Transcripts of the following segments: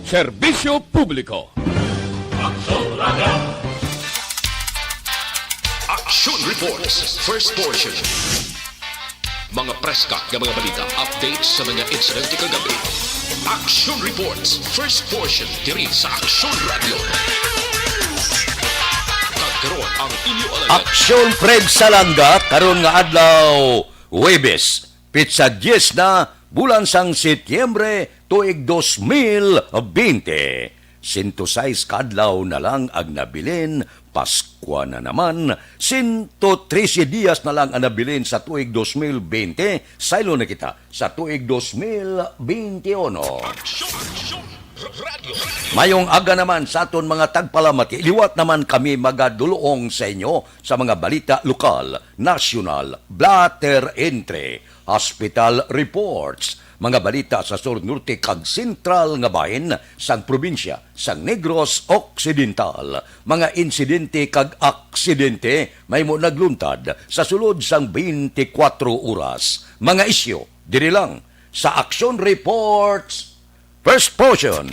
Serbisyo Publiko. Action Reports, first portion. Mga preska ng mga balita, updates sa mga insidente kagabi. Action Reports, first portion, diri sa Action Radio. Kagkaroon ang inyo alagat. Aksyon Fred Salanga karon nga adlaw Huwebes, Pizza 10 na bulan sang Setyembre tuig 2020. 106 kadlaw na lang ang nabilin, Paskwa na naman. 113 dias na lang ang nabilin sa tuig 2020. Saylo na kita sa tuig 2021. Mayong aga naman sa aton mga tagpalamati, liwat naman kami magaduluong sa inyo sa mga balita lokal, nasyonal, blatter entry, hospital reports, mga balita sa Sur Norte kag Sentral nga bahin sang probinsya sang Negros Occidental, mga insidente kag aksidente may mo nagluntad sa sulod sang 24 oras, mga isyu diri lang sa Action Reports First Portion.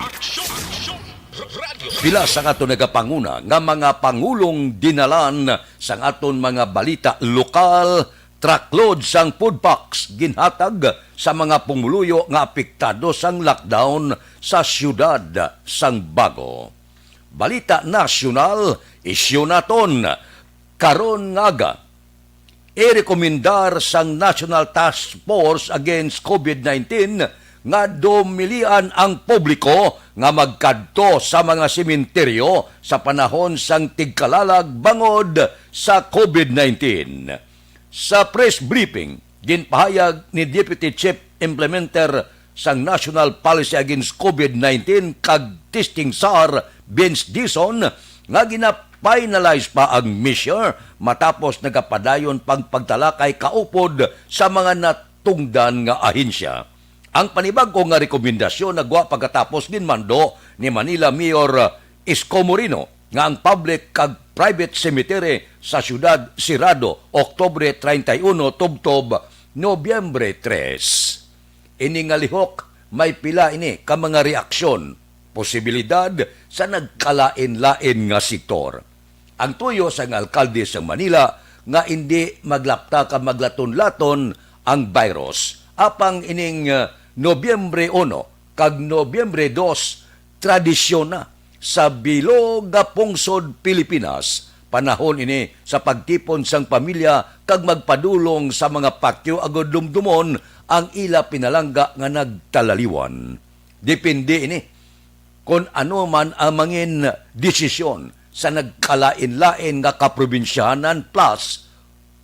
Pila sa aton nagapanguna nga mga pangulong dinalan sang aton mga balita lokal, truckload sang food packs ginhatag sa mga pumuluyo nga apektado sang lockdown sa siyudad sang Bago. Balita nasyonal, isyu naton karon nga i-rekomendar sang National Task Force Against COVID-19 nga dumilian ang publiko nga magkadto sa mga sementeryo sa panahon sang tigkalalag bangod sa COVID-19. Sa press briefing, ginpahayag ni Deputy Chief Implementer sang National Policy Against COVID-19 kag Testing SAR, Vince Dison, nga gina-finalize pa ang measure matapos nagapadayon pang pagtalakay kaupod sa mga natungdan nga ahensya. Ang panibag-o nga rekomendasyon nagwa pagkatapos din mando ni Manila Mayor Isko Moreno nga ang public kag private cemetery sa syudad sirado Oktubre 31 tubtob Nobyembre 3. Ini nga lihok may pila ini ka mga reaksyon, posibilidad sa nagkalain-lain nga sektor. Ang tuyo sa alkalde sa Manila nga hindi maglapta ka maglaton-laton ang virus. Apang ining Nobyembre 1 kag Nobyembre 2 tradisyon na sa bilog nga pungsod Pilipinas, panahon ini sa pagtipon sang pamilya kag magpadulong sa mga pakyo agod dumdumon ang ila pinalangga nga nagtalaliwan. Depende ini kung ano man ang mangin desisyon sa nagkalain-lain nga kaprobinsyahanan plus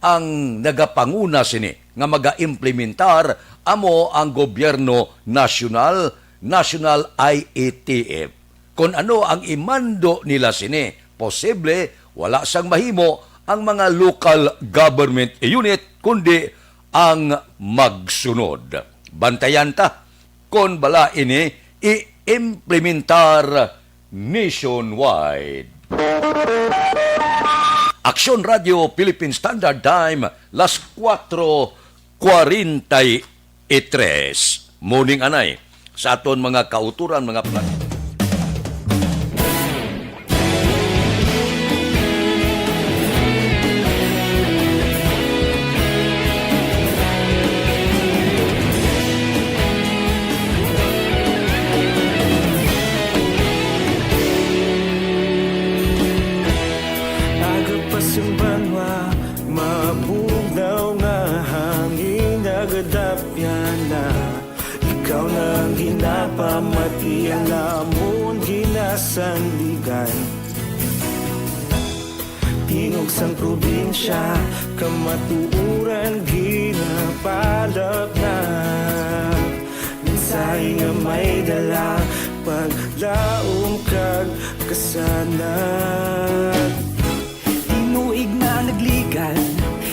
ang nagapanguna sini nga maga-implementar amo ang gobyerno nasyonal, National IATF. Kung ano ang imando nila sini, posible wala sang mahimo ang mga local government unit kundi ang magsunod. Bantayan ta kung bala ini i-implementar nationwide. Action Radio Philippine Standard Time, las 4:43. Morning anay sa aton mga kauturan, mga plan. Pamati ang lamon ginasandigan, tingog sang probinsya kamatuuran ginapalap na mensahe nga may dala paglaom kag kasanag. Tinuig na nagligan,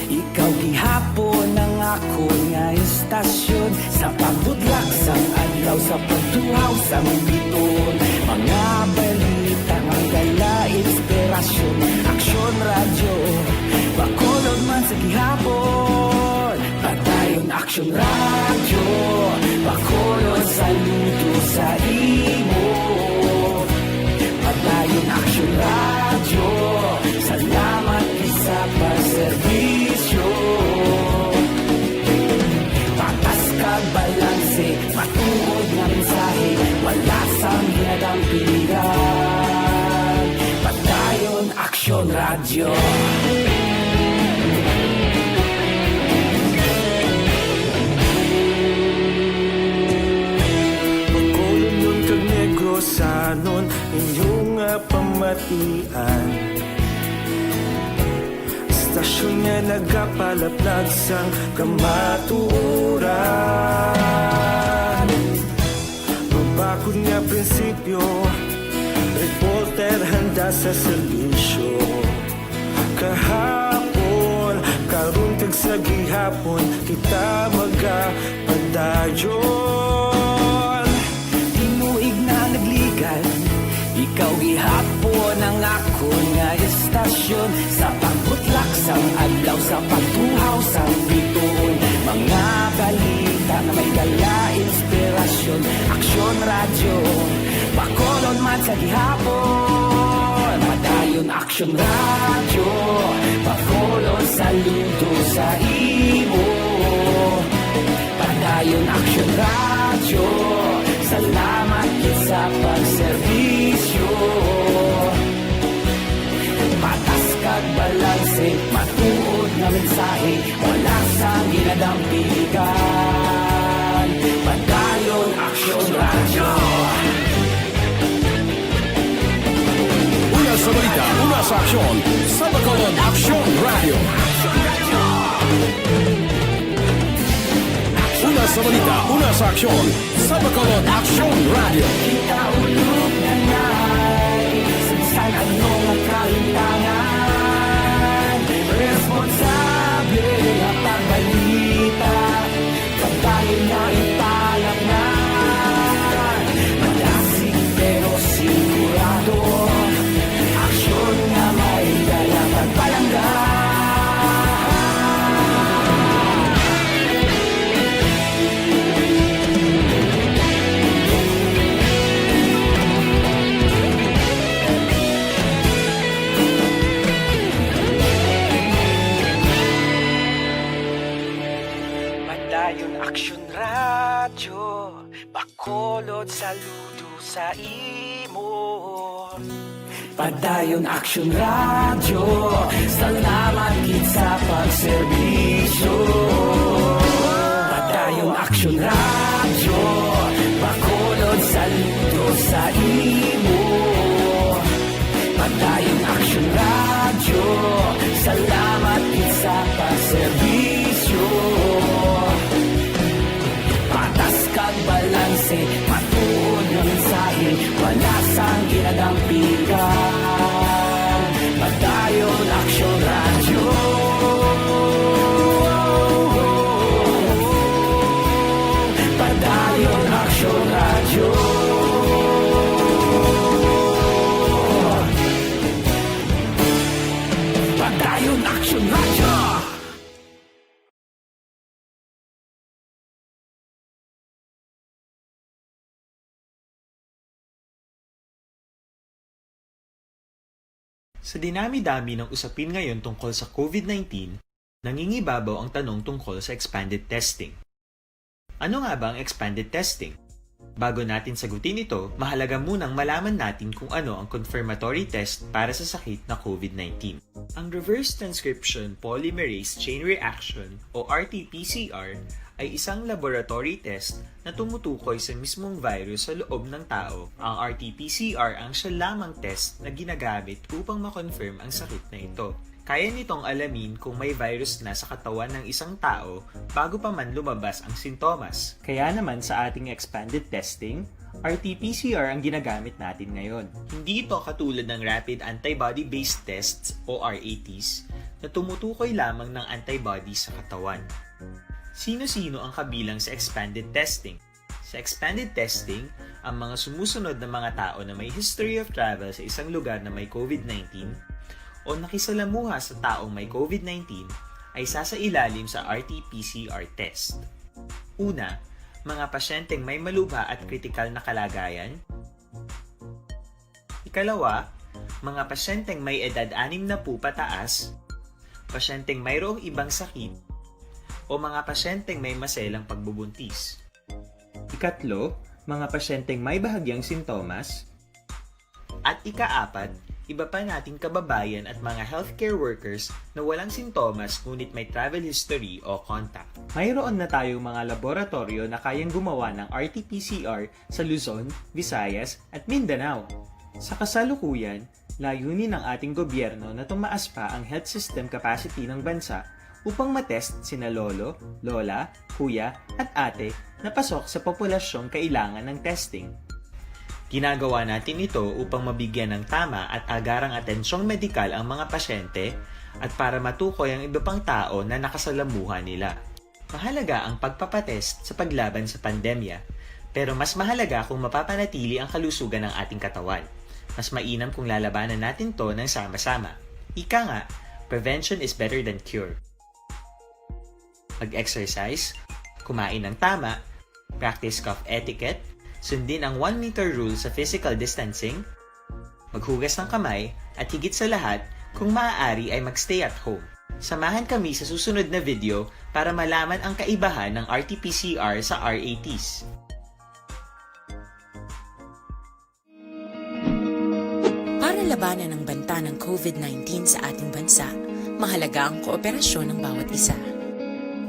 ikaw gihapon ang ako nga istasyon sa pagbudlak sang adlaw sa pagtuhaw sa biton. Mga balita ang dala inspirasyon, Action Radio bakolod man sa gihapon. Padayon Action Radio bakolod sa luto sa imo. Radyo. Pagkulong nun kag negrosanon inyong pamatian. Istasyon nga nagapalaplag sang kamatuoran. Mabakod nga prinsipyo, reporter handa sa serbisyo. Kahapon, karun kag sa gihapon, kita magapadayon. Tinuig na nagligan, ikaw gihapon ang ako nga estasyon. Sa pagbutlak sang adlaw, sa pagtuhaw sang bituon. Mga balita na may dala inspirasyon. Aksyon radyo, Bacolod man sa gihapon. Padayon aksyon radyo, Bacolod saludo sa imo. Padayon aksyon radyo, salamat kit sa pagserbisyo. Patas kag balanse, matuod na mensahe, wala sang ginadampigan. Padayon aksyon radyo. Una sa balita, una sa aksyon, sa Bacolod Aksyon Radio. Una sa balita, una sa aksyon, sa Bacolod Aksyon Radio. Kita ulog na na'y Sansan anong ang kalintangan. Responsable ang pagbalita, pagkain na ipalag na. Malasig pero sigurado, aksyon na may dala pagpalangga. Padayon aksyon radyo, Bacolod saludo sa imo. Padayon aksyon radyo, salamat kit sa pagserbisyo. Padayon aksyon radyo, Bacolod saludo sa imo. Padayon aksyon radyo, salamat kit sa pagserbisyo. Patas kag balanse, matuod na mensahe, wala sang ginadampigan. Padayon aksyon radyo. Padayon aksyon radyo. Padayon aksyon radyo. Sa dinami-dami ng usapin ngayon tungkol sa COVID-19, nangingibabaw ang tanong tungkol sa expanded testing. Ano nga ba ang expanded testing? Bago natin sagutin ito, mahalaga munang malaman natin kung ano ang confirmatory test para sa sakit na COVID-19. Ang reverse transcription polymerase chain reaction o RT-PCR ay isang laboratory test na tumutukoy sa mismong virus sa loob ng tao. Ang RT-PCR ang siya lamang test na ginagamit upang makonfirm ang sakit na ito. Kaya nitong alamin kung may virus na sa katawan ng isang tao bago pa man lumabas ang sintomas. Kaya naman sa ating expanded testing, RT-PCR ang ginagamit natin ngayon. Hindi ito katulad ng rapid antibody-based tests o RATs na tumutukoy lamang ng antibodies sa katawan. Sino-sino ang kabilang sa expanded testing? Sa expanded testing, ang mga sumusunod na mga tao na may history of travel sa isang lugar na may COVID-19 o nakisalamuha sa taong may COVID-19 ay sasailalim sa RT-PCR test. Una, mga pasyenteng may malubha at kritikal na kalagayan. Ikalawa, mga pasyenteng may edad 60 pataas, pasyenteng mayroong ibang sakit, o mga pasyenteng may maselang pagbubuntis. Ikatlo, mga pasyenteng may bahagyang sintomas. At ikaapat, iba pa nating kababayan at mga healthcare workers na walang sintomas ngunit may travel history o contact. Mayroon na tayong mga laboratorio na kayang gumawa ng RT-PCR sa Luzon, Visayas at Mindanao. Sa kasalukuyan, layunin ng ating gobyerno na tumaas pa ang health system capacity ng bansa upang matest sina lolo, lola, kuya at ate na pasok sa populasyong kailangan ng testing. Ginagawa natin ito upang mabigyan ng tama at agarang atensyong medikal ang mga pasyente at para matukoy ang iba pang tao na nakasalamuhan nila. Mahalaga ang pagpapatest sa paglaban sa pandemya, pero mas mahalaga kung mapapanatili ang kalusugan ng ating katawan. Mas mainam kung lalabanan natin to ng sama-sama. Ika nga, prevention is better than cure. Mag-exercise, kumain ng tama, practice cough etiquette, sundin ang 1 meter rule sa physical distancing, maghugas ng kamay, at higit sa lahat, kung maaari ay magstay at home. Samahan kami sa susunod na video para malaman ang kaibahan ng RT-PCR sa RATs. Para labanan ang banta ng COVID-19 sa ating bansa, mahalaga ang kooperasyon ng bawat isa.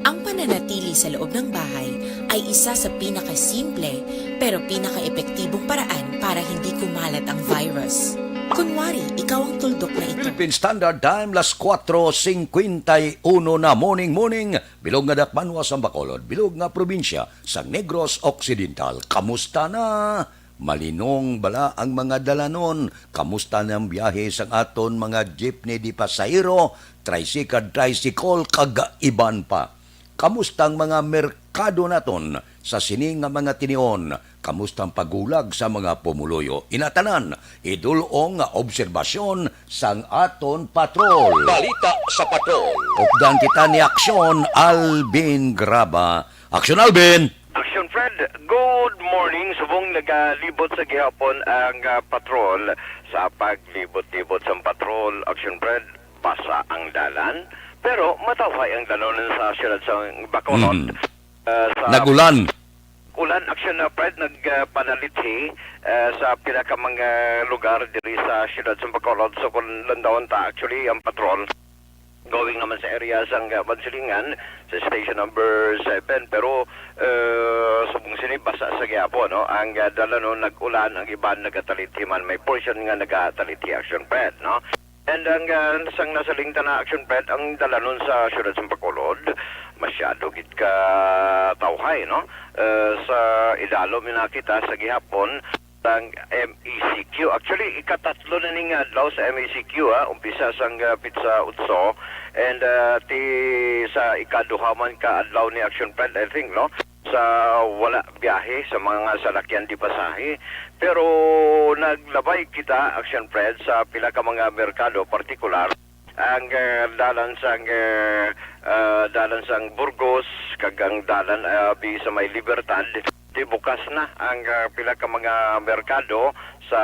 Ang pananatili sa loob ng bahay ay isa sa pinakasimple pero pinaka-epektibong paraan para hindi kumalat ang virus. Kunwari, ikaw ang tuldok na ito. Philippine Standard Time, las 4:51 na morning. Bilog nga dakmanwa sa Bacolod, bilog nga probinsya sa Negros Occidental. Kamusta na? Malinong bala ang mga dalanon. Kamusta na ang biyahe sa aton mga jeepney di pasahero, tricycle, kagaiban pa. Kamusta ang mga merkado naton sa sining nga mga tinion? Kamusta ang pagulag sa mga pumuluyo? Inatanan, idulong nga obserbasyon sang aton patrol. Balita sa patrol. Updan kita ni Aksyon Alvin Graba. Aksyon Alvin! Action Fred, good morning. Subong nagalibot sa gihapon ang patrol. Sa paglibot-libot sa patrol, Action Fred, basa ang dalan. Pero mataway ang dalonan sa siyudad sa Bacolod. Nagulan. Ulan, Action Fred, nagpanalithi sa pinaka mga lugar diri sa siyudad sa Bacolod. So kung landawon ta, actually, ang patrol going naman sa area sang Bansilingan sa station number 7 pero subong sini basa sa gyapon no ang dalanon nag-ulan ang iban nagataliti man may portion nga nagataliti Action Fred no and ang sang nasalingta na Action Fred ang dalanon sa siyudad sa Bacolod masyado gid ka tawhay no sa idalo mi nakita sa gihapon ang MECQ. Actually, ikatatlo na ning adlaw sa MECQ, umpisa sang pizza utso and sa ikaduha man ka adlaw ni Action Fred, I think, no? Sa wala biyahe sa mga salakyan di pasahe. Pero naglabay kita, Action Fred, sa pila ka mga merkado, partikular, ang dalan sang Burgos, kagang dalan bi sa may Libertad, bukas na ang pila ka mga merkado sa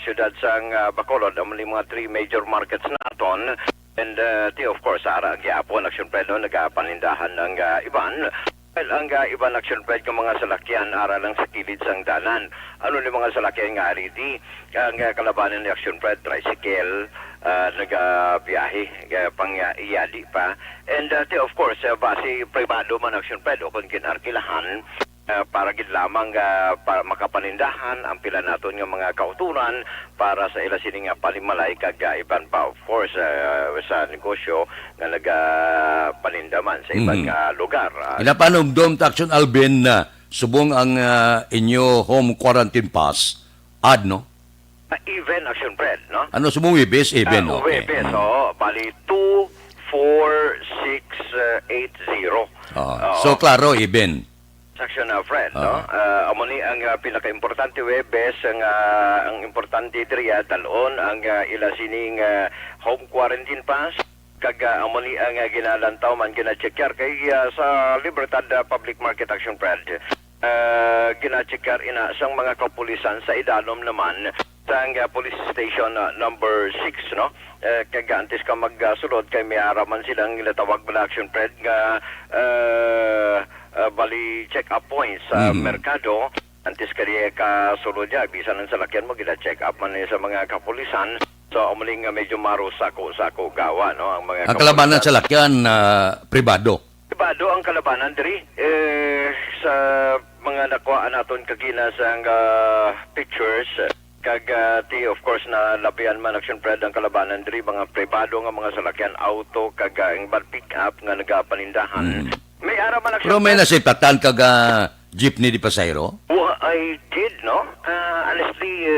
siyudad sang Bacolod, ang mga 3 major markets naton. And of course, ara gyapon Action Fred no, nagapanindahan ng iban. Well, ang iban Action Fred ng mga salakyan ara lang sa kilid sang dalan. Ano ni mga salakyan nga ariti? Ang kalabanan ni Action Fred, tricycle, nagabiyahe, pang iyali pa. And of course, base privado man Action Fred o kung kinarkilahan, para gid lamang para makapanindahan ang pila naton nga mga kauturan para sa ila sini nga palimalay kag iban pa of course sa negosyo nga nagapanindaman sa ibang lugar. Inapanumdum ta Aksyon Alvin na subong ang inyo home quarantine pass no? Even Action Fred, no? Ano subong Webes even no? Webes, bali 24680. So klaro even. Action Fred, no? Amo ni ang pinaka-importante Webes ang importante diriya talon ang ila sining home quarantine pass kag amo ni ang ginalantaw man gina-checkar kay sa Libertad Public Market Action Fred. Gina-checkar ina sang mga kapulisan sa idalom naman sa police station number 6 no kag antes ka magsulod kay may araman silang ginatawag na Action Fred nga bali check-up points sa merkado. Antes kaya ka sulod niya, bisan ng salakyan mo, gila check-up man sa mga kapulisan So, umuling medyo marusako-sako gawa, no? Ang mga Ang kalabanan kapulisan. sa lakyan, pribado. Pribado ang kalabanan diri sa mga nakuha naton kagina sa pictures kag of course na labian man action pred ang kalabanan diri mga pribado nga mga salakyan auto kag ang bal pick up nga nagapanindahan. May ara man action Pero may pred. nasipatan kag jeepney di pasayro? I did, no? Honestly,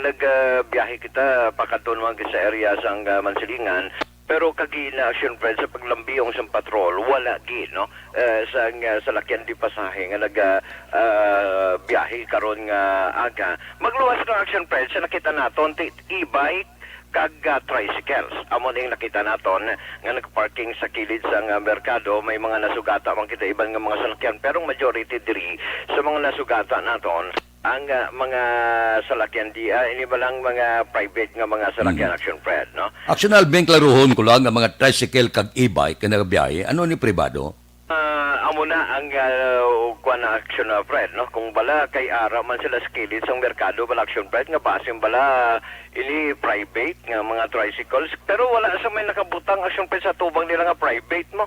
nagbiyahe kita pakadun man sa area sa Mansilingan. Pero kagina action friend sa paglambiyong sa patrol, wala gid, no? Sa lakyan di pasahe nga biyahe karon nga aga. Magluwas no action friend sa nakita naton e-bike kag tricycles. Amo ning nakita naton nga nagparking sa kilid sa merkado, may mga nasugata man kita iban nga mga salakyan, pero majority diri sa mga nasugata naton ang mga salakyan di ini ba lang mga private nga mga salakyan action Fred, no? Actional bank laruhon ko lang ang mga tricycle kag e-bike na nagabiyahe. Ano ni pribado? Amo na ang kuan na action Fred, no? Kung bala kay ara man sila skillet sa merkado bala action Fred nga basim bala ini private nga mga tricycles, pero wala sa may nakabutang action Fred sa tubang nila nga private mo.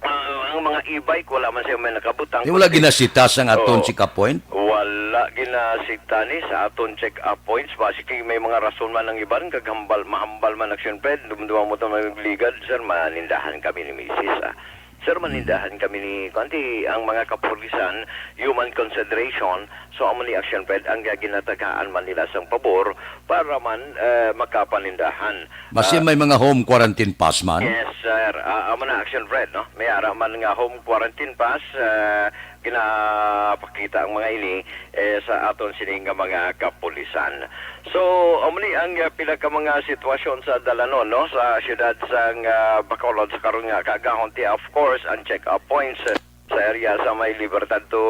Ang mga e-bike wala man siya may nakabutang. Di wala ginasita sa aton Oo. chika point? Wala ginasita ni sa aton check-up points. Basically, may mga rason man ang iban, kagambal, mahambal man action pred. Dumduwa mo ito magligad, sir, manindahan kami ni Mrs. Sir, manindahan kami ni kanti ang mga kapulisan, human consideration, so amo ni action pred ang ginatagaan man nila sang pabor para man makapanindahan. Basta may mga home quarantine pass man? Yes, sir. Amo na action red, no? May ara man nga home quarantine pass, ginapakita ang mga ini sa aton sining nga mga kapulisan. So, amo ni ang pila ka mga sitwasyon sa Dalanon, no? Sa siyudad sa Bacolod sa karon nga kagahonti, of course, ang check-up points sa area sa may Libertad to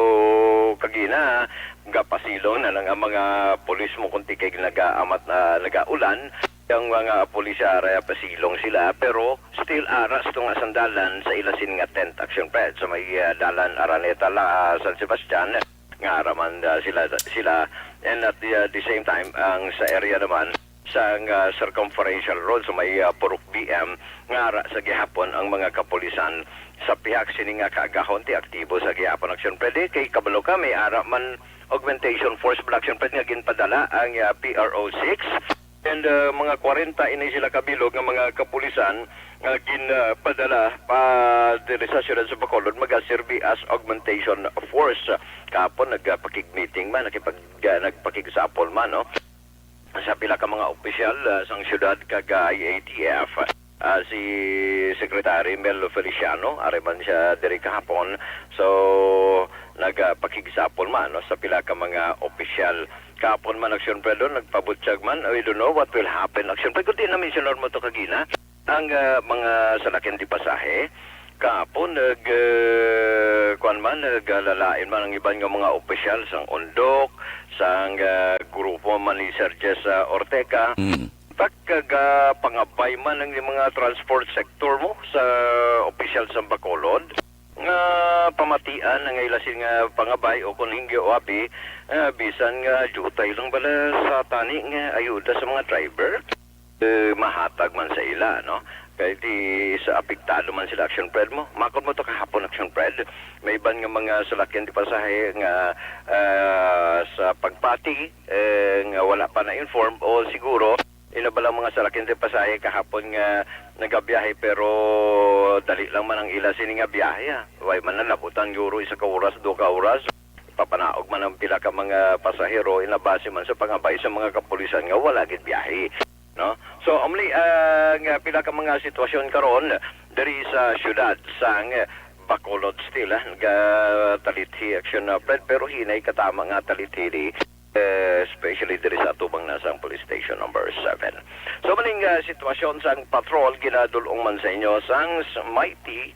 Kagina, gapasilong na lang ang mga pulis mo kunti kay nagaamat na nagaulan. Yung mga pulisya araya pasilong sila, pero still aras to nga sandalan sa ilasin nga tent action pred sa may dalan Araneta San Sebastian nga araman sila and at the same time ang sa area naman sa circumferential road sa may Purok BM nga ara sa gihapon ang mga kapulisan sa pihak sini nga kaagahon ti aktibo sa gihapon action pred kay kabalo ka may ara man augmentation force action pred nga ginpadala ang PRO6 and mga 40 ini sila kabilog ng mga kapulisan ginpadala pa diri sa siyudad sa Bacolod magaserbi as augmentation force. Kapon nagpakig-meeting man, nagpakigsapol man, no? Sa pila ka mga opisyal sang siyudad kag IATF, si Secretary Mel Feliciano, areman siya diri kahapon. So, nagpakigsapol man, no? Sa pila ka mga opisyal kapon man action pre doon, nagpabutsyag man, I don't know what will happen action pre. Kung di na-mentionor mo to kagina, ang mga salakyan di pasahe, kapon kuan man, naglalain man ang ibang mga opisyal sang Ondok, sang grupo man ni Serges Orteca, pangabay man ang mga transport sector mo sa opisyal sa Bacolod, nga pamatian nga ilasin nga pangabay o kung hindi o abi bisan nga jutay lang bala sa tani nga ayuda sa mga driver mahatag man sa ila, no? Kaya di sa apektado man sila action pred mo makon mo to kahapon action pred may iban nga mga salakyan di pasahe nga sa pagpati nga wala pa na inform o siguro inabala mga salakyan di pasahe kahapon nga nagabiyahe pero dali lang man ang ila sini nga biyahe way man na labutan euro isa ka oras 2 ka oras papanaog man ang pila ka mga pasahero inabase man sa pangabay sa mga kapulisan nga wala gid biyahe, no? So amli nga pila ka mga sitwasyon karon diri sa syudad sang Bacolod still nga talithi action pred pero hinay katama nga talithi especially diri sa atubang nasang police station number 7. So maning sitwasyon sang patrol ginadulong man sa inyo sang mighty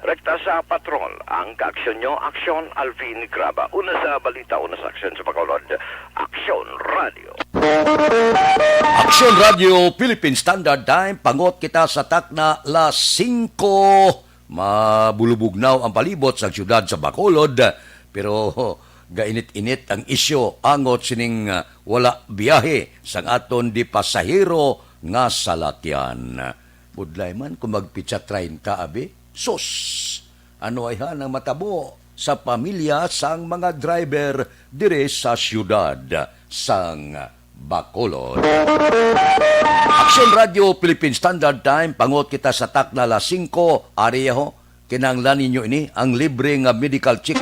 rekta sa patrol ang kaaksyon nyo, Aksyon Alvin Graba. Una sa balita, una sa aksyon sa Bacolod, Aksyon Radio. Aksyon Radio Philippine Standard Time, pangot kita sa takna las 5. Mabulubugnaw ang palibot sa siyudad sa Bacolod, pero gainit-init ang isyo angot sining wala biyahe sang aton di pasahero nga salakyan. Budlay man kung magpitsa 30 abi, sus! Ano ay hanang matabo sa pamilya sang mga driver dire sa siyudad sang Bacolod. Aksyon Radio Philippine Standard Time, pangot kita sa takna las 5. Ariya ho, kinanglan ninyo ini ang libre nga medical check.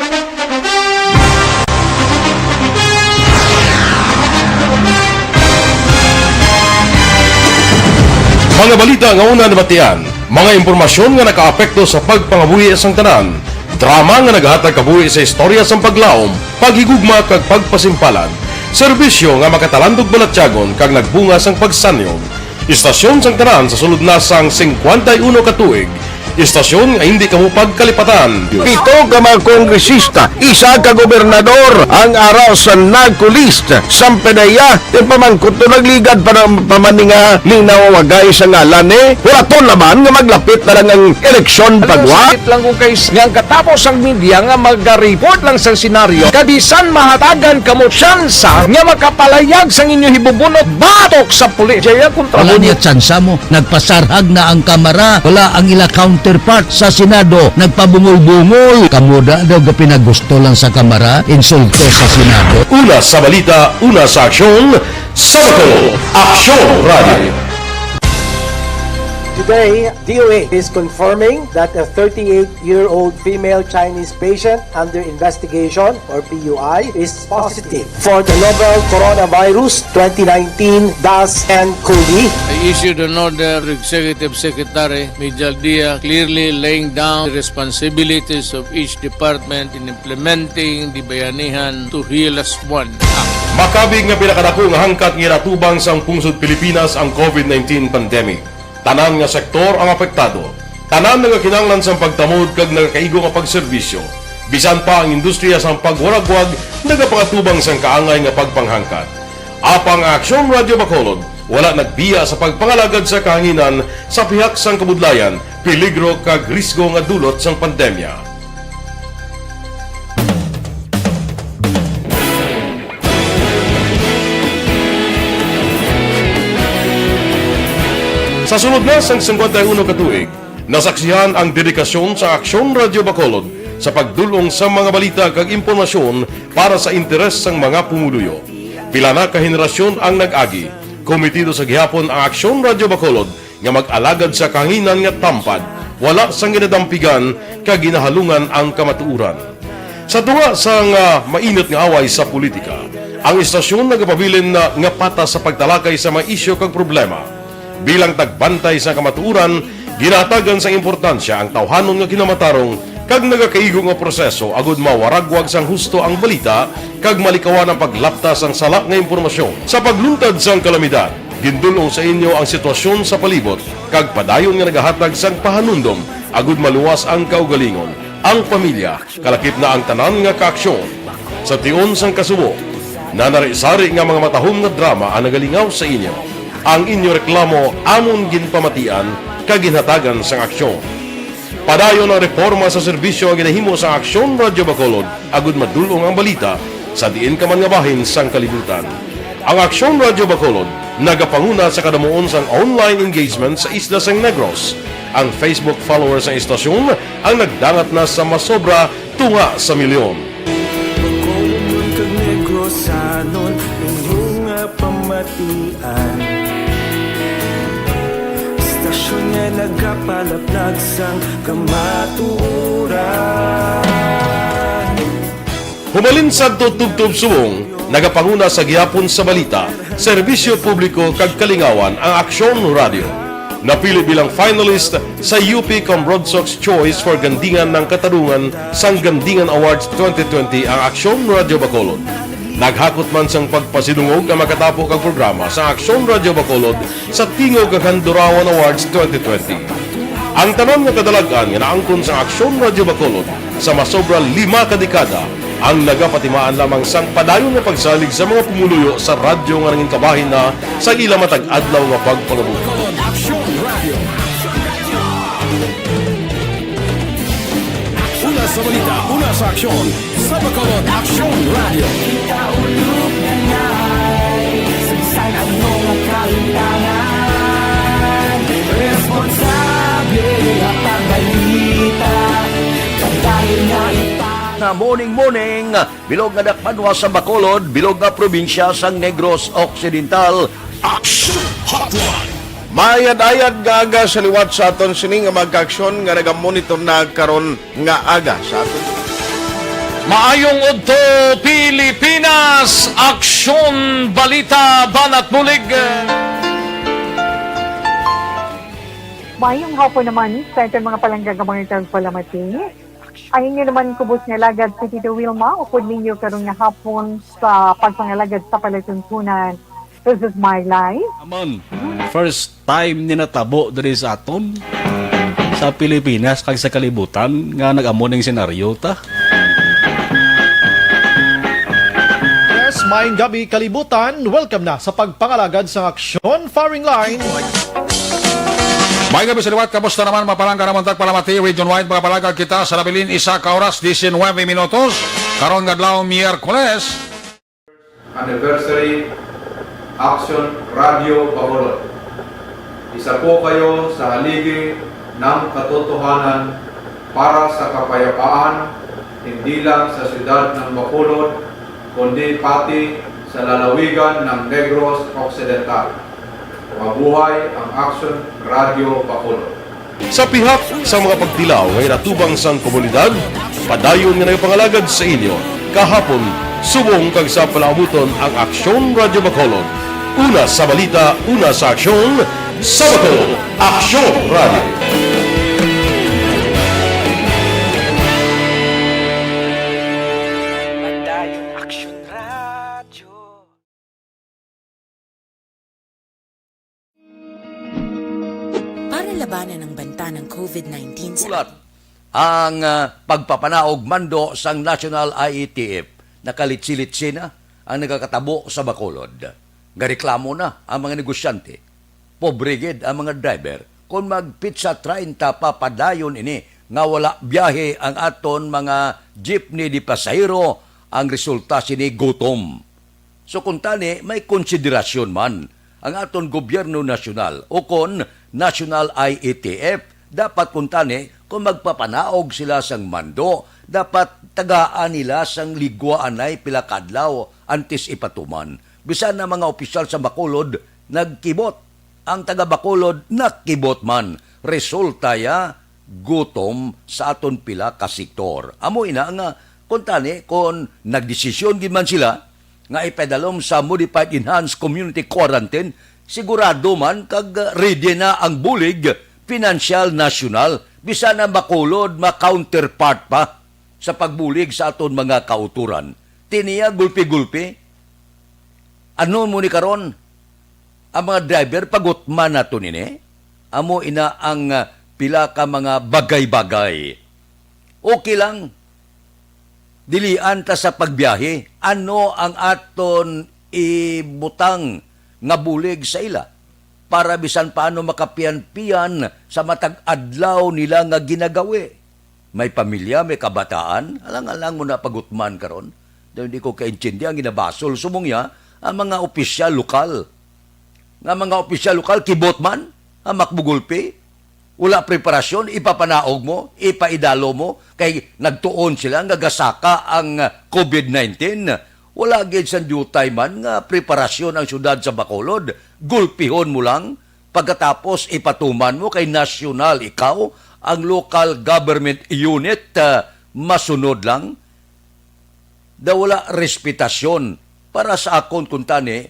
Mga balita nga una nabatian, mga impormasyon nga nakaapekto sa pagpangabuhi sang tanan, drama nga naghatag kabuhi sa istorya sang paglaom, paghigugma kag pagpasimpalan, serbisyo nga makatalandog balatyagon kag nagbunga sang pagsanyog, istasyon sang tanan sa sulod na sang 51 katuig, istasyon nga hindi kamo pagkalipatan. Pito ka mga kongresista, isa ka gobernador, ang araw sa nagkulist, sampedaya, yung pamangkot to nagligad para pamaninga linawagay sa ngalan wala to naman nga maglapit na lang ang eleksyon pagwa. Sakit lang kung kayo nga katapos ang media nga mag-report lang sa senaryo, kabisan mahatagan kamo tsansa nga makapalayag sang inyo hibubunot batok sa pulis. Jaya kontra wala niya tsansa mo, nagpasarhag na ang kamera, wala ang ila counterpart sa Senado, nagpabungol-bungol. Kamuda daw ga pinagusto lang sa kamera, insulto sa Senado. Una sa balita, una sa aksyon, sa Bacolod, Aksyon Radio. Today, DOA is confirming that a 38-year-old female Chinese patient under investigation, or PUI, is positive for the novel coronavirus 2019-nCoV. I issued an order to Executive Secretary Mijal Dia clearly laying down the responsibilities of each department in implementing the Bayanihan to Heal as One Act. Makabig nga pinakadako nga hangkat nga natubang sang pungsod Pilipinas ang COVID-19 pandemic. Tanan nga sektor ang apektado. Tanan nga kinahanglan sang pagtamod kag nagakaigo nga pagserbisyo. Bisan pa ang industriya sang pagwaragwag nagapangatubang sang kaangay nga pagpanghangkat. Apang Aksyon Radio Bacolod wala nagbiya sa pagpangalagad sa kahanginan sa pihak sang kabudlayan, peligro kag risgo nga dulot sang pandemya. Sa sunod na sang 51 katuig, nasaksihan ang dedikasyon sa Aksyon Radio Bacolod sa pagdulong sa mga balita kag impormasyon para sa interes sang mga pumuluyo. Pila na ka henerasyon ang nag-agi, komitido sa gihapon ang Aksyon Radio Bacolod nga mag-alagad sa kahanginan nga tampad, wala sang ginadampigan kag ginahalungan ang kamatuuran. Sa duwa sang mainit nga away sa politika, ang istasyon nagapabilin na nga patas sa pagtalakay sa mga isyu kag problema. Bilang tagbantay sa kamatuuran, ginatagan sa importansya ang tawhanon nga kinamatarong kag nagakaigo nga proseso agud mawaragwag sang husto ang balita kag malikawan ang paglaptas ang sala nga impormasyon. Sa pagluntad sang kalamidad, gindulong sa inyo ang sitwasyon sa palibot kag padayon nga nagahatag sang pahanundom agud maluwas ang kaugalingon, ang pamilya, kalakip na ang tanan nga kaaksyon. Sa tion sang kasubo, nanari-sari nga mga matahom nga drama ang nagalingaw sa inyo. Ang inyo reklamo amon ginpamatian kaginhatagan sang aksyon. Padayon ang reforma sa serbisyo ang ginahimo sa Aksyon Radio Bacolod agud madulong ang balita sa diin ka man nga bahin sang kalibutan. Ang Aksyon Radio Bacolod nagapanguna sa kadamuon sang online engagement sa isla sang Negros. Ang Facebook followers sa istasyon ang nagdangat na sa masobra tunga sa milyon. Bacolod kag Negros anon inyong pamatian. Stasyon nga nagapalaplag sang kamaturan. Humalin sa tutubtub suwong, nagapanguna sa gihapon sa balita, serbisyo publiko kag kalingawan ang Aksyon Radio. Napili bilang finalist sa UP Combrodsox Choice for Gandingan ng Katarungan sang Gandingan Awards 2020 ang Aksyon Radio Bacolod. Naghakot man sang pagpasidungog ang makatapo kang programa sa Aksyon Radio Bacolod sa Tingog kag Handurawan Awards 2020. Ang tanon nga kadalagan nga naangkon sa Aksyon Radio Bacolod sa masobra 5 ka dekada ang nagapatimaan lamang sang padayon nga pagsalig sa mga pumuluyo sa radyo nga nanging kabahin na sa ila matag adlaw nga pagpalabot. Bacolod Action Radio. Una sa balita, una sa aksyon. Sa Bacolod Action Radio. Ikaulog na na'y Sansan ang mga kailangan Responsable at pagbalita Dahil na Na morning, bilog nga dakpanwa sa Bacolod, bilog nga probinsya sang Negros Occidental. Action Hotline. Mayad-ayad nga aga sa liwat sa aton sini nga magka-aksyon nga nagamonitor na karon nga aga sa aton. Maayong udto Pilipinas, aksyon balita banat bulig. Mayong hapon naman sa itong mga palanggagamang palamati. Ay inyo naman kubos nga lagad si Tito Wilma, upod ninyo karong nga hapon sa pagpangalagad sa palatuntunan. This is my life. Amon, first time ni natabo diri sa aton sa Pilipinas kag sa kalibutan nga nag-amo ning senaryo ta. Yes, maayong gabi kalibutan. Welcome na sa pagpangalagad sa aksyon firing line. May gabi sa liwat, kamusta naman mapalangga naman tagpalamati, region-wide mga palagag kita sa labilin isa ka oras, 19 minutos, karon gadlaw Miyerkules. Anniversary Action Radio Bacolod. Isa po kayo sa haligi ng katotohanan para sa kapayapaan, hindi lang sa siyudad ng Bacolod, kundi pati sa lalawigan ng Negros Occidental. Mabuhay ang Action Radio Bacolod. Sa pihak sa mga pagtilaw ngay natubang sang komunidad, padayon nga nagpangalagad sa inyo. Kahapon, subong kag sa palabuton ang Aksyon Radio Bacolod. Una sa balita, una sa aksyon, sa Bacolod, Aksyon Radio. Madayong Action Radio. Para labanan ang banta ng COVID-19 sa Ulat ang pagpapanaog mando sang National IETF nakalitsi-litsi na ang nagkakatabo sa Bacolod. Gareklamo na ang mga negosyante. Pobrigid ang mga driver kung magpitsa 30 pa padayon ini nga wala biyahe ang aton mga jeepney di pasahero, ang resulta sini gutom. So kung tani may konsiderasyon man ang aton gobyerno nasyonal o kon National IETF, dapat kung tani kung magpapanaog sila sang mando, dapat tagaan nila sang ligwaan ay pilakadlaw antes ipatuman. Bisan na mga opisyal sa Bacolod, nagkibot. Ang taga Bacolod, nakibot man. Resulta ya, gutom sa aton pila ka sektor. Amo ina nga, kung tani, kung nagdesisyon man sila, nga ipedalom sa Modified Enhanced Community Quarantine, sigurado man kag ready na ang bulig, financial national, bisan na Bacolod, ma-counterpart pa sa pagbulig sa aton mga kauturan. Tiniya, gulpi-gulpi, ano mo ni karon ang mga driver pagutman nato nini? Amo ina ang pila ka mga bagay-bagay. Okay lang. Dilian ta sa pagbiyahe. Ano ang aton ibutang nga bulig sa ila? Para bisan paano makapian-pian sa matag adlaw nila nga ginagawi. May pamilya, may kabataan. Alang-alang mo na pagutman karon. Dahil hindi ko kaintindi ang ginabasol. Sumungya, ang mga opisyal lokal. Nga mga opisyal lokal, kibot man, ang makbugulpi, wala preparasyon, ipapanaog mo, ipaidalo mo, kay nagtuon sila, gagasaka ang COVID-19. Wala gid sa dutay man nga preparasyon ang syudad sa Bacolod, gulpihon mo lang, pagkatapos ipatuman mo kay nasyonal ikaw, ang local government unit, masunod lang. Da wala respetasyon. Para sa akon kung tani,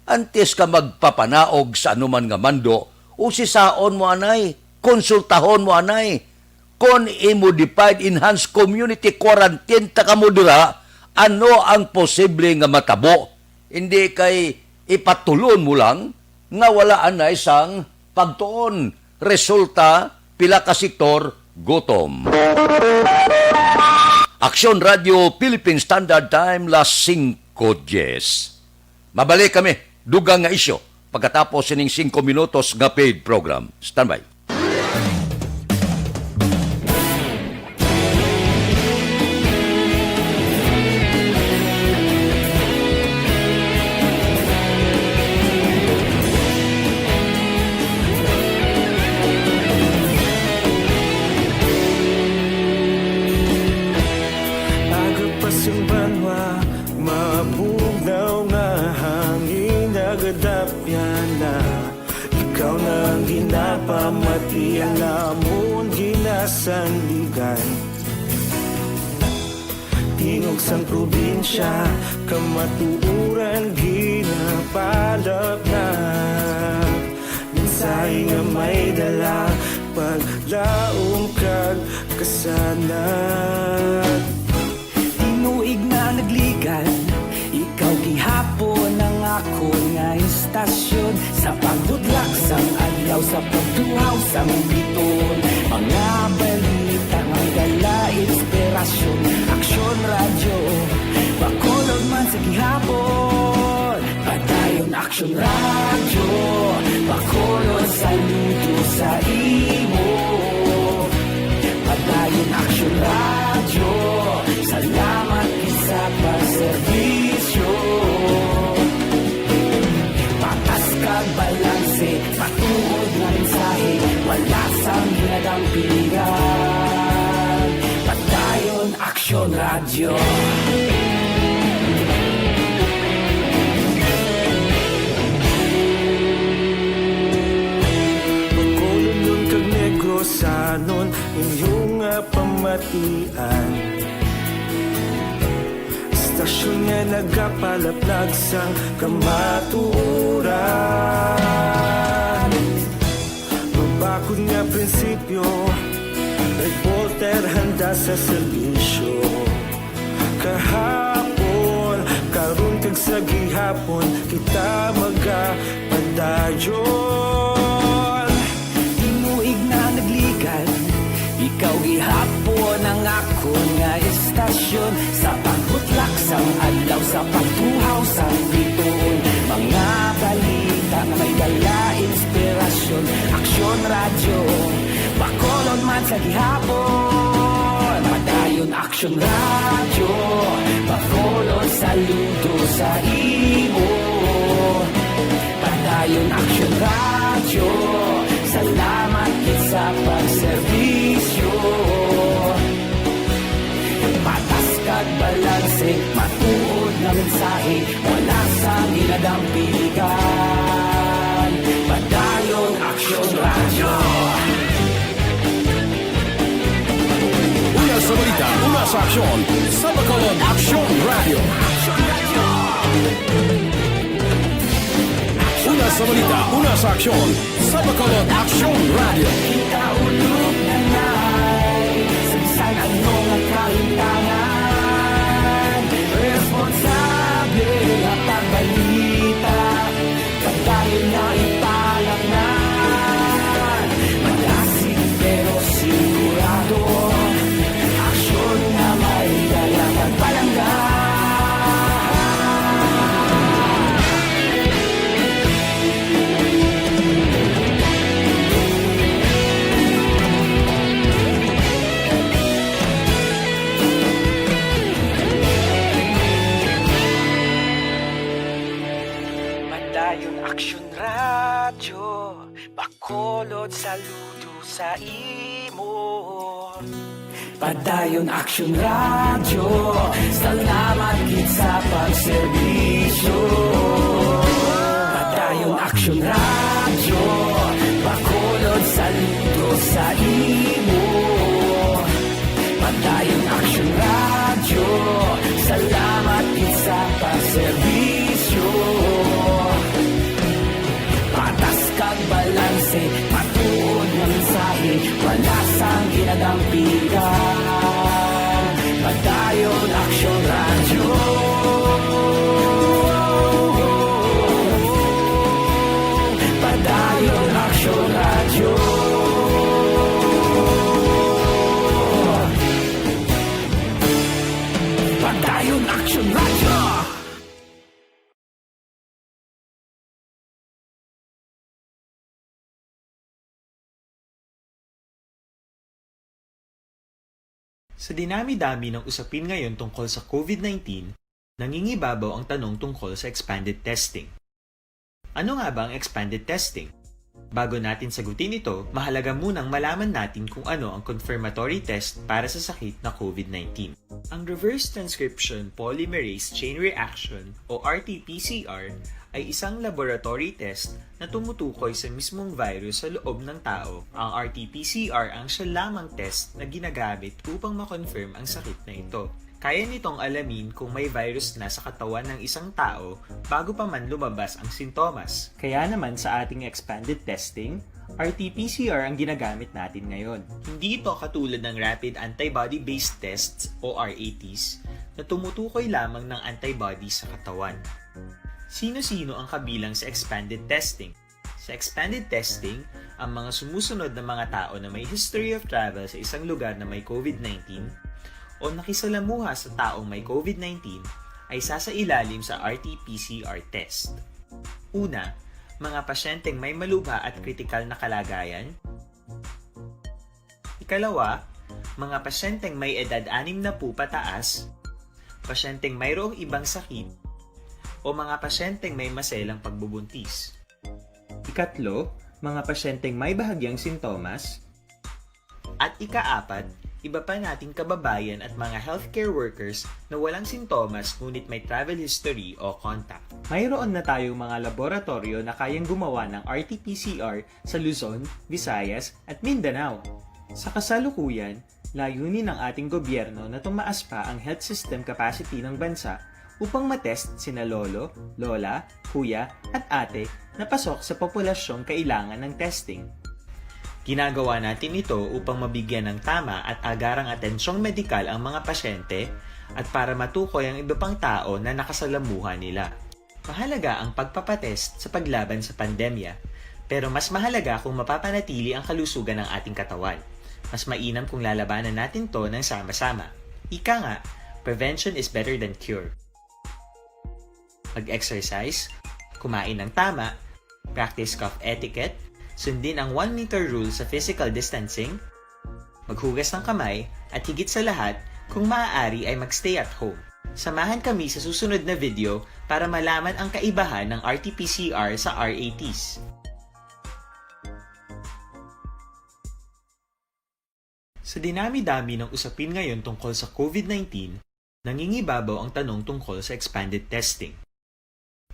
antes ka magpapanaog sa anuman nga mando, usisaon mo anay, konsultahon mo anay, kung i-modified enhanced community quarantine ta ka mo dira, ano ang posible nga matabo? Hindi kay ipatulon mo lang, nga wala anay sang pagtuon. Resulta, pila ka sektor, gutom. Aksyon Radio Philippine Standard Time las 5:10. Mabalik kami, dugang nga isyo, pagkatapos sining 5 minutos nga paid program. Standby. Ikaw na ang ginapamatian namon ginasandigan. Tingog sang probinsya, kamatuuran ginapalap na. Minsay nga may dala, paglaong kag kasanat. Tinuig na nagligan, ikaw gihapon ang ako nga istasyon. Sa pagdudlak sang adlaw, sa pagtuhaw sang biton. Mga balita nga dala inspirasyon. Aksyon radyo, bakolod man sa gihapon. Padayon aksyon radyo, bakolod saludo sa imo. Padayon aksyon radyo, salamat sa pagserbisyo. Patas kag balanse, patuod na mensahe, wala sang ginadampingan. Padayon aksyon radyo. Pagkolon kag negrosanon, inyong nga pamatian. Stasyon nga nagapalaplag sang kamatuuran. Mabakod nga prinsipyo, reporter handa sa serbisyo. Kahapon, karon kag sa gihapon, kita magapadayon. Tinuig na nagligan, ikaw gihapon ang ako nga istasyon. Sa pagbutlak sang adlaw, sa pagtuhaw sang biton. Mga balita nga may dala inspirasyon. Aksyon radyo, bakolon man sa gihapon. Padayon aksyon radyo, bakolon saludo sa imo. Padayon aksyon radyo, salamat sa pagserbisyo. Patas kag balanse, matuod na mensahe, wala sa ginadampingan. Padayon aksyon radyo. Una sa balita, una sa aksyon, sa Bacolod Aksyon Radio. Una sa balita, una sa aksyon, sa Bacolod Aksyon Radio. Kita ulog na na'y Samsan ano ang kahintangan. Responsable na pagbalita, pagdayon na ipalaknan. Malasig pero sigurado, aksyon na may dalang pagpalanggan. Padayon aksyon radyo, bakolod saludo sa imo. Padayon aksyon radyo, salamat gid sa pagserbisyo. Padayon aksyon radyo, bakolod saludo sa imo. Padayon aksyon radyo, salamat gid sa pagserbisyo. Patas kag balanse, matuod na mensahe, wala sang ginadampingan. Padayon aksyon radyo. Padayon aksyon radyo. Sa dinami-dami ng usapin ngayon tungkol sa COVID-19, nangingibabaw ang tanong tungkol sa expanded testing. Ano nga ba ang expanded testing? Bago natin sagutin ito, mahalaga munang malaman natin kung ano ang confirmatory test para sa sakit na COVID-19. Ang reverse transcription polymerase chain reaction o RT-PCR ay isang laboratory test na tumutukoy sa mismong virus sa loob ng tao. Ang RT-PCR ang siya lamang test na ginagamit upang makonfirm ang sakit na ito. Kaya nitong alamin kung may virus na sa katawan ng isang tao bago pa man lumabas ang sintomas. Kaya naman sa ating expanded testing, RT-PCR ang ginagamit natin ngayon. Hindi ito katulad ng Rapid Antibody-Based Tests o RATs na tumutukoy lamang ng antibodies sa katawan. Sino-sino ang kabilang sa expanded testing? Sa expanded testing, ang mga sumusunod na mga tao na may history of travel sa isang lugar na may COVID-19 o nakisalamuha sa taong may COVID-19 ay sasailalim sa RT-PCR test. Una, mga pasyenteng may malubha at kritikal na kalagayan. Ikalawa, mga pasyenteng may edad 60 pataas, pasyenteng mayroong ibang sakit, o mga pasyenteng may maselang pagbubuntis. Ikatlo, mga pasyenteng may bahagyang sintomas. At ikaapat, iba pa nating kababayan at mga healthcare workers na walang sintomas ngunit may travel history o contact. Mayroon na tayong mga laboratorio na kayang gumawa ng RT-PCR sa Luzon, Visayas at Mindanao. Sa kasalukuyan, layunin ng ating gobyerno na tumaas pa ang health system capacity ng bansa upang matest sina lolo, lola, kuya at ate na pasok sa populasyong kailangan ng testing. Ginagawa natin ito upang mabigyan ng tama at agarang atensyong medikal ang mga pasyente at para matukoy ang iba pang tao na nakasalamuha nila. Mahalaga ang pagpapatest sa paglaban sa pandemya, pero mas mahalaga kung mapapanatili ang kalusugan ng ating katawan. Mas mainam kung lalabanan natin to ng sama-sama. Ika nga, prevention is better than cure. Mag-exercise, kumain ng tama, practice cough etiquette, sundin ang 1 meter rule sa physical distancing, maghugas ng kamay, at higit sa lahat, kung maaari ay magstay at home. Samahan kami sa susunod na video para malaman ang kaibahan ng RT-PCR sa RATs. Sa dinami-dami ng usapin ngayon tungkol sa COVID-19, nangingibabaw ang tanong tungkol sa expanded testing.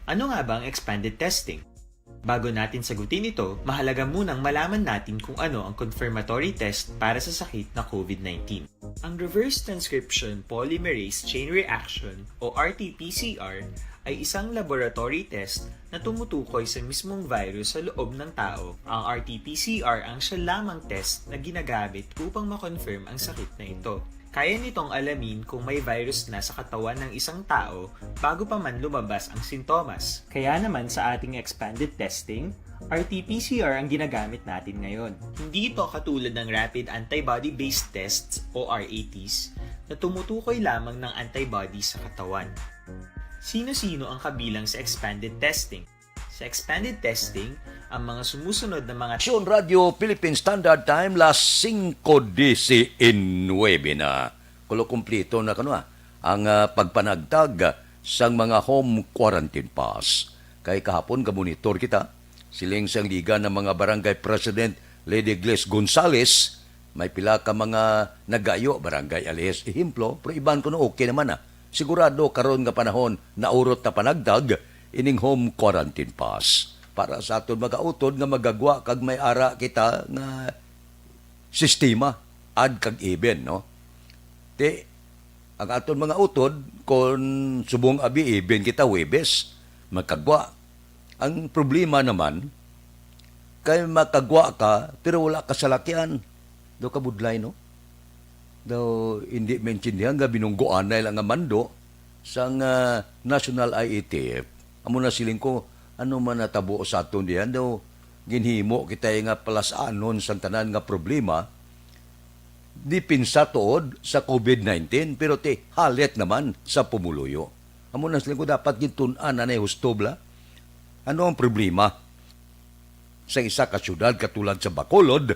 Ano nga ba ang expanded testing? Bago natin sagutin ito, mahalaga munang malaman natin kung ano ang confirmatory test para sa sakit na COVID-19. Ang reverse transcription polymerase chain reaction o RT-PCR ay isang laboratory test na tumutukoy sa mismong virus sa loob ng tao. Ang RT-PCR ang siya lamang test na ginagamit upang makonfirm ang sakit na ito. Kaya nitong alamin kung may virus na sa katawan ng isang tao bago pa man lumabas ang sintomas. Kaya naman sa ating expanded testing, RT-PCR ang ginagamit natin ngayon. Hindi ito katulad ng Rapid Antibody-Based Tests o RATs na tumutukoy lamang ng antibodies sa katawan. Sino-sino ang kabilang sa expanded testing? Sa expanded testing, ang mga sumusunod na mga Aksyon Radio Philippine Standard Time las 5:19 na. Kulo kumplito na kanwa ang pagpanagtag sang mga home quarantine pass. Kay kahapon gamonitor kita siling sang liga ng mga barangay president Lady Gles Gonzales, may pila ka mga nagayo barangay alias ehemplo, pero iban ko no okay naman na. Sigurado karon nga panahon naurot na panagdag ining home quarantine pass para sa aton magautod nga magagwa kag may ara kita nga sistema ad kag even no. Te ang aton mga utod kon subong abi even kita Webes magkagwa. Ang problema naman kay makagwa ka pero wala ka salakyan do ka budlay no. Daw hindi maintindihan nga binunggoan na lang nga mando sang National IATF. Amo na siling ko ano man natabo sa aton diyan daw ginhimo kita nga palasanon sa tanan nga problema di pinsa tuod sa COVID-19 pero ti halit naman sa pumuluyo. Amo na siling ko dapat gintun-an na hustobla. Ano ang problema sa isa ka syudad katulad sa Bacolod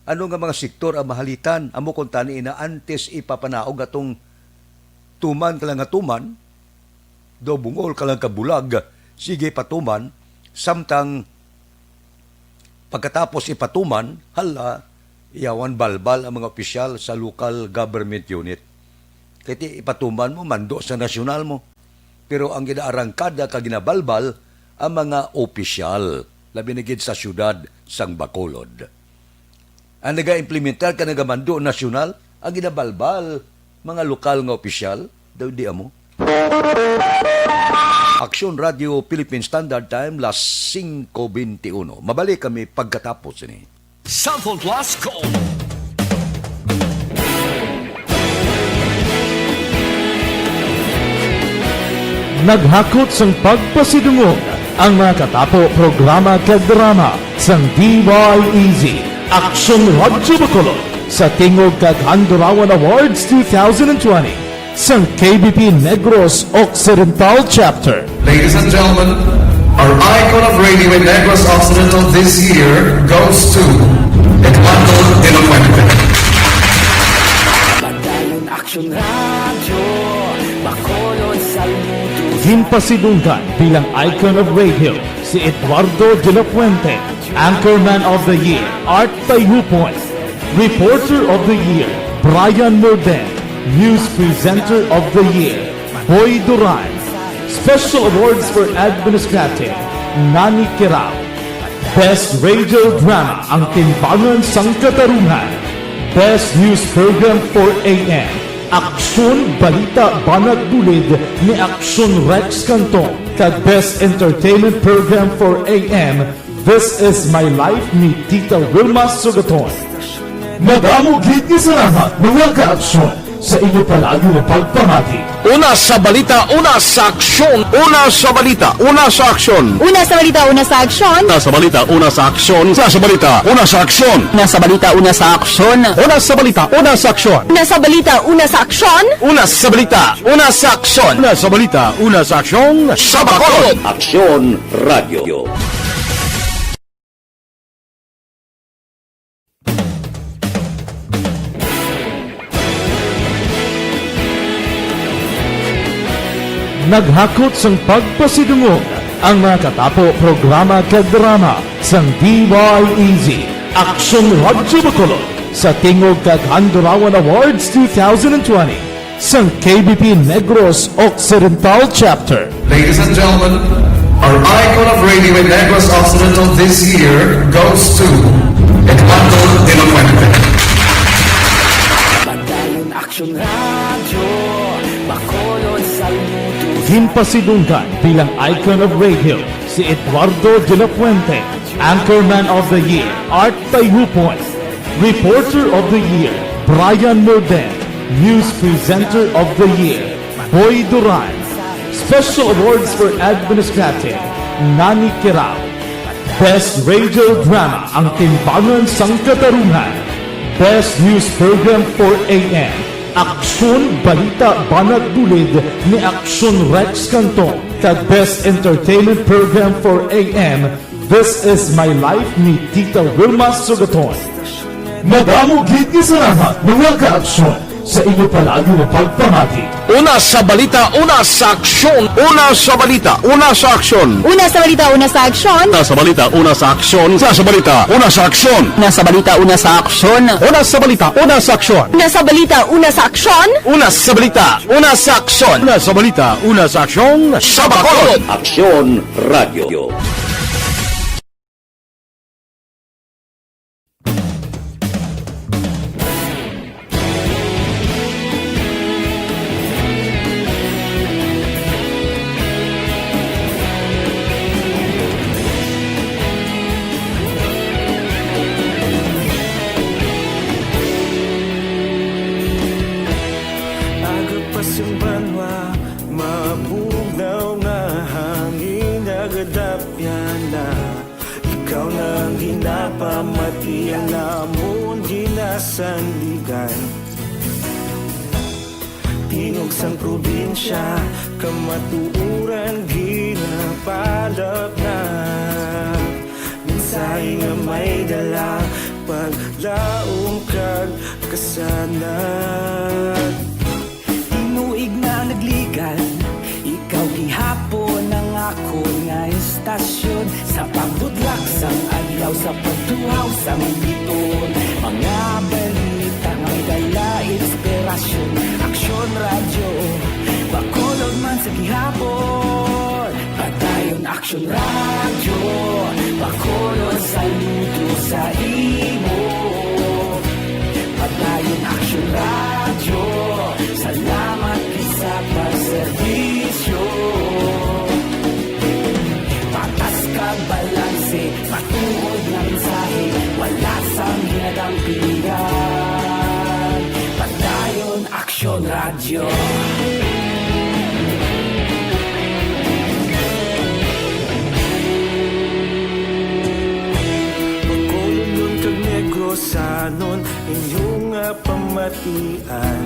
ano nga mga sektor ang mahalitan, amo kung tani na antes ipapanaog atong tuman ka lang nga tuman, do bungol ka lang kabulag, sige patuman, samtang pagkatapos ipatuman, hala, iyawan balbal ang mga opisyal sa local government unit. Kaya ipatuman mo, mando sa nasyonal mo. Pero ang ginaarangkada ka ginabalbal, ang mga opisyal, labi na gid sa syudad sang Bacolod. Ang naga-implementar ka nagamando nasyonal, ang ginabalbal, mga lokal nga opisyal, daw di amo. Aksyon Radio Philippine Standard Time, las 5:21. Mabalik kami pagkatapos ini. Sample Plus Gold. Naghakot sang pagpasidungog ang mga katapo programa kag drama sang DYEZ Aksyon Radyo Bacolod sa tingog kag Handurawan Awards 2020 sang KBP Negros Occidental Chapter. Ladies and gentlemen, our icon of radio in Negros Occidental this year goes to Eduardo de la Fuente. Padayon Aksyon Radio, Bacolod sa luto. Ginpasidunggan bilang icon of radio si Eduardo de la Fuente, Anchorman of the Year, Art Tayhupoy, Reporter of the Year, Brian Morden, News Presenter of the Year, Boy Duran, Special Awards for Administrative, Nani Kirao, Best Radio Drama ang Timbangan sang Katarungan, Best News Program for AM, Aksyon Balita Banat Bulid ni Aksyon Rex Cantong, kag Best Entertainment Program for AM, This Is My Life ni Tita Wilma Sugaton. Madamo gid ni salamat mga ka-aksyon sa inyo palagi na pagpamati. Una sa balita, una sa aksyon. Una sa balita, una sa aksyon. Una sa balita, una sa aksyon. Una sa balita, una sa aksyon. Una sa balita, una sa aksyon. Una sa balita, una sa aksyon. Una sa balita, una sa aksyon. Una sa balita, una sa aksyon. Una sa balita, una sa aksyon. Una sa balita, una sa aksyon. Sa Bacolod. Aksyon Radio. Naghakot sang pagpasidungog ang mga katapo programa kag drama sang DYEZ Aksyon Radyo Bacolod sa tingog kag Handurawan Awards 2020 sang KBP Negros Occidental Chapter. Ladies and gentlemen, our icon of radio in Negros Occidental this year goes to Eduardo de la Fuente. Padayon Aksyon Radio, Bacolod sa luto. Ginpasidunggan bilang icon of radio si Eduardo de la Fuente, Anchorman of the Year, Art Tayhupoy, Reporter of the Year, Brian Morden, News Presenter of the Year, Boy Duran, Special Awards for Administrative, Nani Kirao, Best Radio Drama ang Timbangan sang Katarungan, Best News Program for AM, Aksyon Balita Banat Bulid ni Aksyon Rex Cantong, kag Best Entertainment Program for AM, This Is My Life ni Tita Wilma Sugaton. Madamo gid ni salamat mga ka-aksyon sa inyo palagi na pagpamati. Una sa balita, una sa aksyon. Una sa balita, una sa aksyon. Una sa balita, una sa aksyon. Una sa balita, una sa aksyon. Una sa balita, una sa aksyon. Una sa balita, una sa aksyon. Una sa balita, una sa aksyon. Una sa balita, una sa aksyon. Una sa balita, una sa aksyon. Una sa balita, una sa aksyon. Sa Bacolod. Aksyon Radio. Agapasumbanwa, mabugnaw nga hangin agadapyan na. Ikaw nang ginapamati ang namon ginasandigan. Tingog sang probinsya, kamatuuran ginapalap na. Mensahe nga may dala, paglaong kag kasanan. Tinuig na nagligan, ikaw gihapon ang ako nga istasyon. Sa pagbutlak sang adlaw, sa pagtuhaw sang biton. Mga balita nga may dala inspirasyon. Aksyon radyo, bakolod man sa gihapon. Padayon aksyon radyo, bakolod saludo sa imo. Padayon aksyon radyo, salamat sa pagserbisyo. Patas kag balanse, matuod na mensahe, wala sang hinadampingan. Padayon aksyon radyo. Pagkolon kag Negrosanon, inyong pamatian.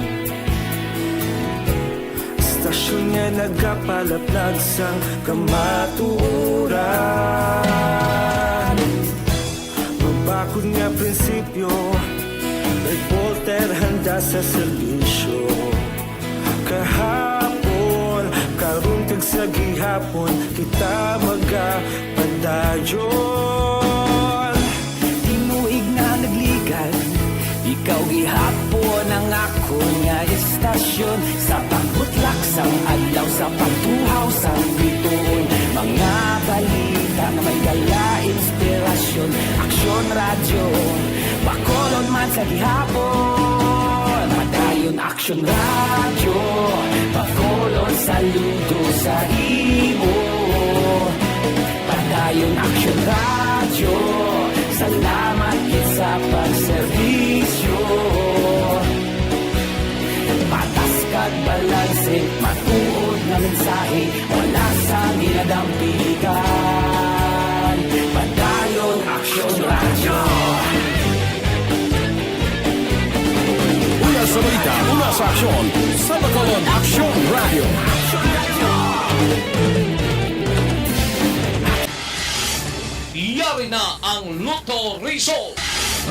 Stasyon nga nagapalaplag sang kamatuoran. Magbakod nga prinsipyo, nagpolter handa sa serbisyo. Kahapon, karong kag sa gihapon, kita magapadayon. Tinuig na nagligan, ikaw gihapon ang ako nga istasyon. Sa pagbutlak sang adlaw, sa pagtuhaw sang biton. Mga balita nga may dala inspirasyon. Aksyon radyo, bakolod man sa gihapon. Padayon aksyon radyo, bakolod saludo sa imo. Padayon aksyon radyo, salamat sa pagserbisyo. Patas kag balanse, matuod na mensahe, wala sang hinadampingan. Padayon aksyon radyo. Una sa balita, una sa aksyon, sa Bacolod Aksyon Radio. Yari na ang Lotto Result.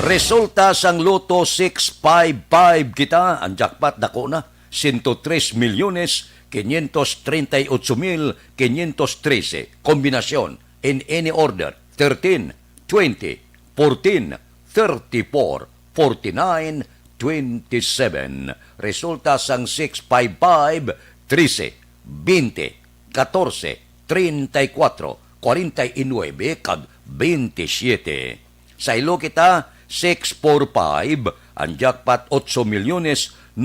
Resulta sang Lotto 655 kita, ang jackpot dako na 103,538,513. Kombinasyon in any order 13, 20, 14, 34, 49, 27. Resulta sang 655 13, 20, 14, 34, 49 kag 27. Sa ilo kita 645, ang jackpot 8,910,000.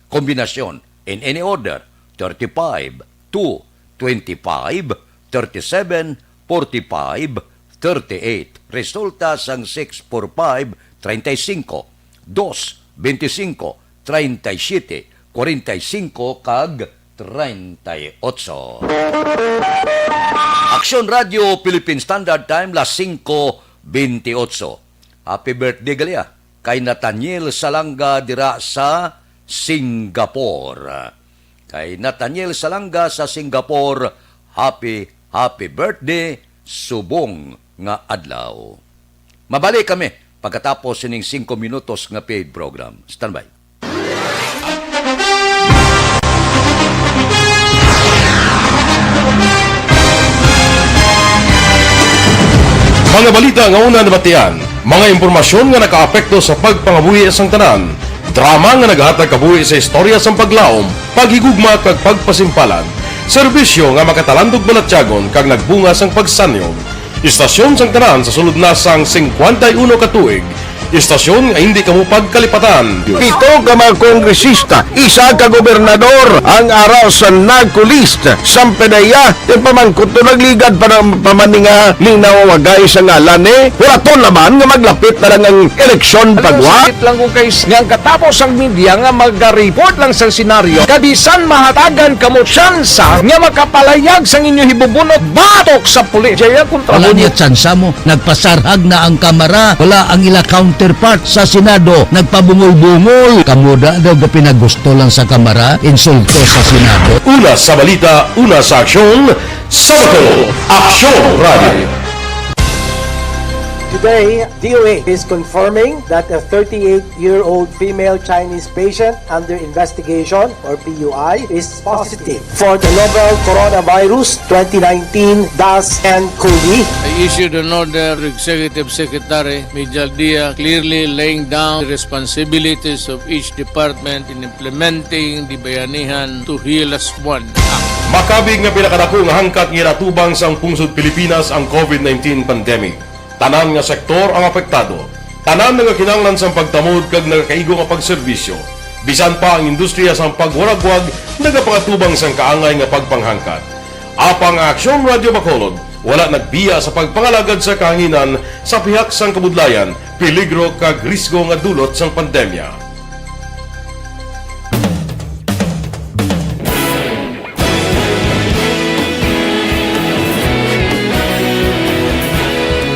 Kombinasyon in any order 35, 2, 25, 37, 45, 38. Resulta sang 645 35, 2, 25, 37, 45 kag 38. Aksyon Radio Philippine Standard Time las 5:28. Happy birthday galia kay Nathaniel Salanga dira sa Singapore. Kay Nathaniel Salanga sa Singapore, happy birthday, subong nga adlaw. Mabalik kami pagkatapos sining 5 minutos nga paid program. Standby. Mga balita nga una nabatian, mga impormasyon nga nakaapekto sa pagpangabuhi sang tanan, drama nga naghatag kabuhi sa istorya sang paglaom, paghigugma kag pagpasimpalan, serbisyo nga makatalandog balatyagon kag nagbunga sang pagsanyog, istasyon sang tanan sa sulod na sang 51 ka tuig, istasyon nga hindi kamo pagkalipatan. Pito ka mga kongresista, isa ka gobernador, ang araw sa nagkulist, sampedaya, yung pamangkot to nagligad para pamaninga ni nawawagay sa ngalan Huraton naman nga maglapit na lang ang eleksyon pagwa. Sakit lang kung guys, nga katapos ang media nga mag-report lang sa senaryo, kabisan mahatagan kamo tsansa nga makapalayag sa inyo hibubunot batok sa pulis. Jaya kontra Wala niya tsansa mo, nagpasarhag na ang kamera, wala ang ila counterpart sa Senado, nagpabungol-bungol. Kamuda daw ga pinagusto lang sa kamera, insulto sa Senado. Una sa balita, una sa aksyon, sa Bacolod Aksyon Radio. Today, DOA is confirming that a 38-year-old female Chinese patient under investigation, or PUI, is positive for the novel coronavirus 2019-nCoV. I issued an order to Executive Secretary Major Dia clearly laying down the responsibilities of each department in implementing the Bayanihan to Heal as One Act. Makabig nga pinakadako nga hangkat nga natubang sa pungsod Pilipinas ang COVID-19 pandemic. Tanan nga sektor ang apektado. Tanan nga kinahanglan sa pagtamod kag nagakaigo nga pagserbisyo. Bisan pa ang industriya sa pagwaragwag nagapangatubang sang kaangay nga pagpanghangkat. Apang Aksyon Radio Bacolod wala nagbiya sa pagpangalagad sa kahanginan sa pihak sang kabudlayan, peligro kag risgo nga dulot sang pandemya.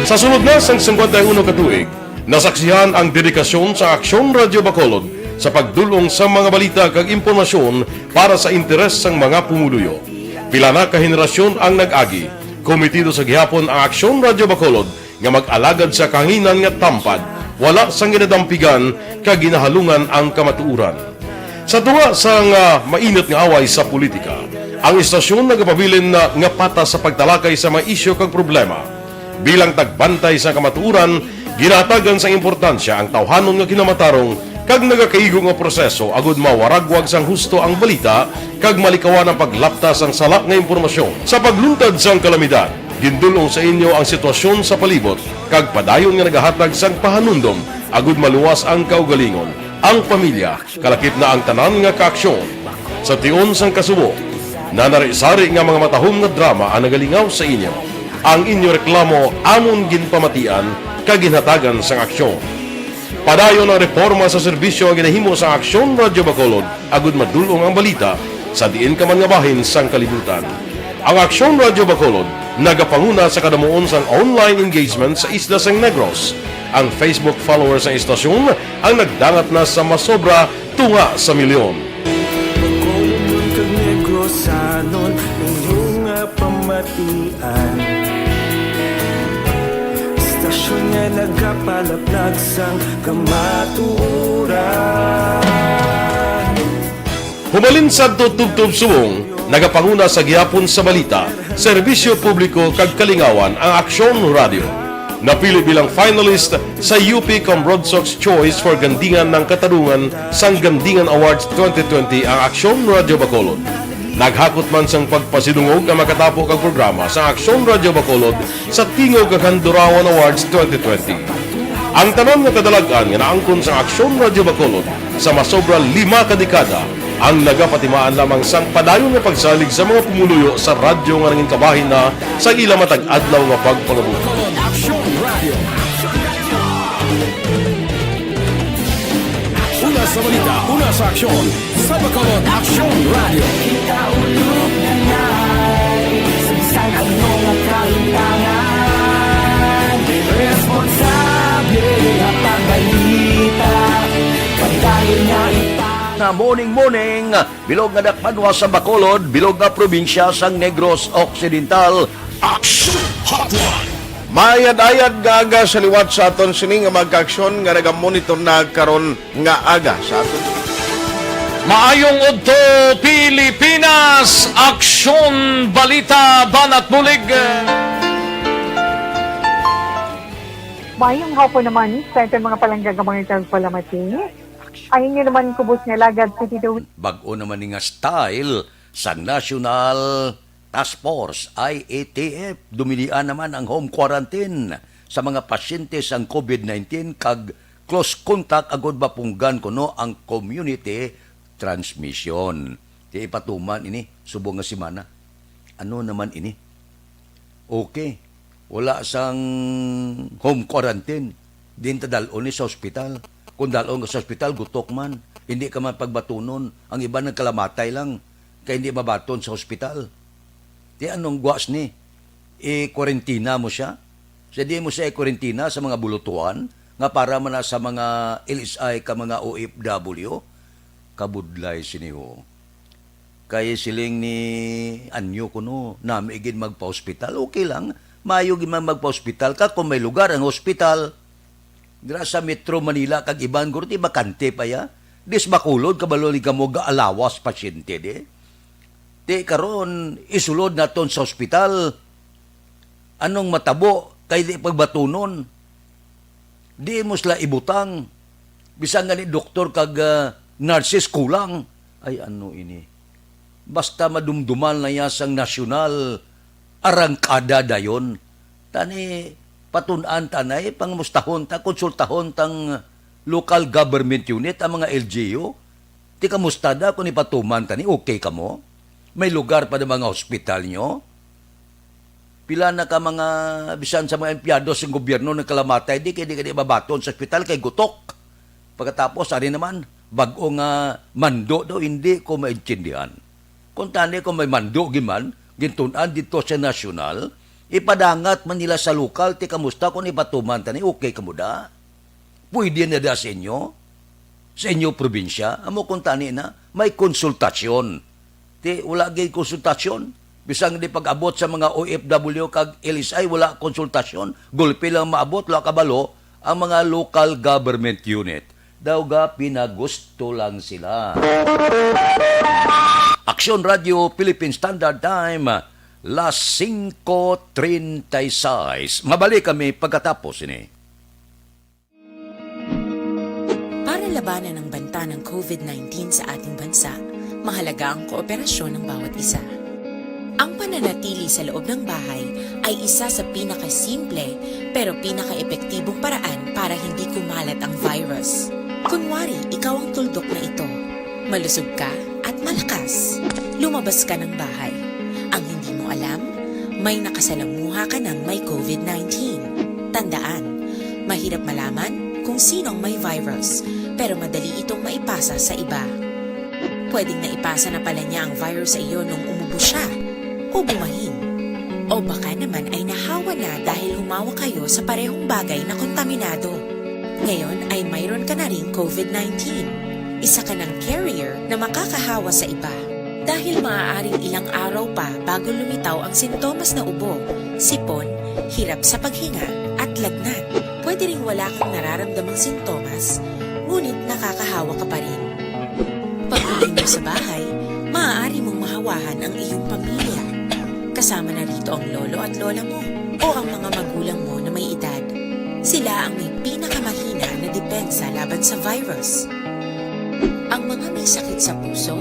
Sa sunod na sang 51 katuig, nasaksihan ang dedikasyon sa Aksyon Radio Bacolod sa pagdulong sa mga balita kag impormasyon para sa interes sang mga pumuluyo. Pila na ka henerasyon ang nag-agi, komitido sa gihapon ang Aksyon Radio Bacolod nga mag-alagad sa kahanginan nga tampad, wala sang ginadampigan kag ginahalungan ang kamatuuran. Sa tunga sang mainit nga away sa politika, ang istasyon nagapabilin na nga patas sa pagtalakay sa mga isyu kag problema. Bilang tagbantay sa kamatuuran, ginatagan sa importansya ang tawhanon nga kinamatarong kag nagakaigo nga proseso agud mawaragwag sang husto ang balita kag malikawan ang paglaptas ang salak nga impormasyon. Sa pagluntad sang kalamidad, gindulong sa inyo ang sitwasyon sa palibot kag padayon nga nagahatag sang pahanundom agud maluwas ang kaugalingon, ang pamilya, kalakip na ang tanan nga kaaksyon. Sa tion sang kasubo, nanari-sari nga mga matahom nga drama ang nagalingaw sa inyo. Ang inyo reklamo amon ginpamatian kag ginhatagan sang aksyon. Padayon ang reforma sa serbisyo ang ginahimo sa Aksyon Radio Bacolod agud madulong ang balita sa diin ka man nga bahin sang kalibutan. Ang Aksyon Radio Bacolod nagapanguna sa kadamuon sang online engagement sa isla sang Negros. Ang Facebook followers sa istasyon ang nagdangat na sa masobra tunga sa milyon. Bacolod kag Negros anon inyong pamatian. Stasyon nga nagapalaplag sang kamaturan. Humalin sa tutubtub subong, nagapanguna sa gihapon sa balita, serbisyo publiko kag kalingawan ang Aksyon Radio. Napili bilang finalist sa UP Broadsox Choice for Gandingan ng Katarungan sang Gandingan Awards 2020 ang Aksyon Radio Bacolod. Naghakot man sang pagpasidungog ang makatapo kag programa sa Aksyon Radio Bacolod sa Tingog kag Handurawan Awards 2020. Ang tanon nga kadalagan nga naangkon sa Aksyon Radio Bacolod sa masobra 5 ka dekada ang nagapatimaan lamang sang padayon nga pagsalig sa mga pumuluyo sa radyo nga nangin kabahin na sa ila matag adlaw nga pagpangabuhi. Una sa balita, una sa aksyon, sa Bacolod Aksyon Radio. Kaulog na na'y sagsang ang mga kalintangan. Responsable ang pagbalita, pagdayon na Na morning, bilog nga dakpanwa sa Bacolod, bilog nga probinsya sang Negros Occidental. Action Hotline! Mayad-ayad nga aga sa liwat sa aton sini nga magkaaksyon nga nagamonitor na karon nga aga sa aton. Maayong udto Pilipinas, Aksyon Balita Banat Bulig. Mayong hapon naman sa ating mga palanggagamang palamati. Ay inyo naman kubos nga lagad sa Tito. Bag-o naman nga style sa National Task Force, IATF, dumilian naman ang home quarantine sa mga pasyente sang COVID-19 kag close contact agod bapunggan kuno ang community transmission. Di ipatuman ini, subong nga simana. Ano naman ini? Okay, wala sang home quarantine. Din tadalon ni sa ospital. Kung dalon ka sa ospital, gutok man. Hindi ka man pagbatunon. Ang iba nagkalamatay lang. Kaya hindi mabaton sa ospital. Di anong guwas ni? I-quarantina mo siya? So di mo siya i-quarantina sa mga bulutuan nga para man sa mga LSI ka mga OFW? Kabudlay siniho. Kaya siling ni Anyo kuno, nami igin magpa-hospital, okay lang. mayo gimang magpa-hospital ka kung may lugar ang hospital. Dira sa Metro Manila kag iban guro ti bakante pa ya. Dis makulod kabaloli ka mo gaalawas pasyente di. Di karon isulod naton sa hospital. Anong matabo kay di pagbatunon. Di mo sila ibutang. Bisan nga ni doktor kag nurses kulang. Ay ano ini. Basta madumdumal na yasang nasyonal arangkada dayon. Tani patunan tanay pangmustahon ta konsultahon tang local government unit ang mga LGU. Ti kamusta da kung ipatuman tani okay ka mo? May lugar pa na mga hospital nyo? Pila na ka mga bisan sa mga empleyado sa gobyerno ng Kalamatay di kay babaton sa hospital kay gutok. Pagkatapos ari naman bag-o nga mando daw hindi ko maintindihan. Kung tani kung may mando giman gintunan dito sa nasyonal, ipadangat man nila sa lokal, ti kamusta kung ipatuman tani, okay ka mo da? Pwede na da sa inyo probinsya, amo kung tani na, may konsultasyon. Ti, wala gay konsultasyon. Bisang di pag-abot sa mga OFW kag LSI, wala konsultasyon. Gulpi lang maabot, wala kabalo, ang mga local government unit. Daw ga pinagusto lang sila. Aksyon Radio Philippine Standard Time, las 5:36. Mabalik kami pagkatapos ini. Para labanan ang banta ng COVID-19 sa ating bansa, mahalaga ang kooperasyon ng bawat isa. Ang pananatili sa loob ng bahay ay isa sa pinakasimple pero pinaka-epektibong paraan para hindi kumalat ang virus. Kunwari, ikaw ang tuldok na ito. Malusog ka at malakas. Lumabas ka ng bahay. Ang hindi mo alam, may nakasalamuha ka ng may COVID-19. Tandaan, mahirap malaman kung sinong may virus, pero madali itong maipasa sa iba. Pwedeng naipasa na pala niya ang virus sa iyo nung umubo siya o bumahin. O baka naman ay nahawa na dahil humawa kayo sa parehong bagay na kontaminado. Ngayon ay mayroon ka na ring COVID-19. Isa ka ng carrier na makakahawa sa iba. Dahil maaaring ilang araw pa bago lumitaw ang sintomas na ubo, sipon, hirap sa paghinga at lagnat. Pwede ring wala kang nararamdamang sintomas, ngunit nakakahawa ka pa rin. Pag-uwi mo sa bahay, maaari mong mahawahan ang iyong pamilya. Kasama na rito ang lolo at lola mo o ang mga magulang mo na may edad. Sila ang may pinakamahina na depensa laban sa virus. Ang mga may sakit sa puso,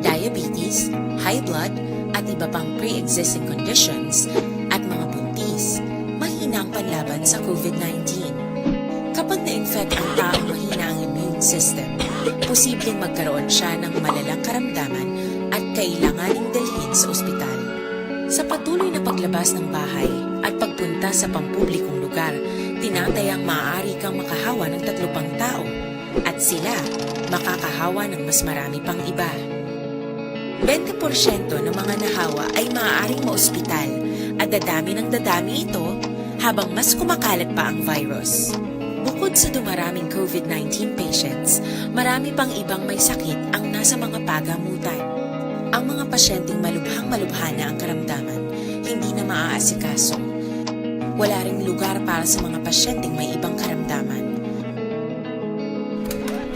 diabetes, high blood, at iba pang pre-existing conditions, at mga buntis, mahina ang panlaban sa COVID-19. Kapag na-infect ang taong mahina ang immune system, posibleng magkaroon siya ng malalang karamdaman at kailanganing dalhin sa ospital. Sa patuloy na paglabas ng bahay at pagpunta sa pampublikong lugar, tinatayang maaari kang makahawa ng 3 pang tao at sila makakahawa ng mas marami pang iba. 20% ng mga nahawa ay maaaring maospital at dadami ng dadami ito habang mas kumakalat pa ang virus. Bukod sa dumaraming COVID-19 patients, marami pang ibang may sakit ang nasa mga pagamutan. Ang mga pasyenteng malubhang-malubha na ang karamdaman, hindi na maaasikaso. Wala ring lugar para sa mga pasyenteng may ibang karamdaman.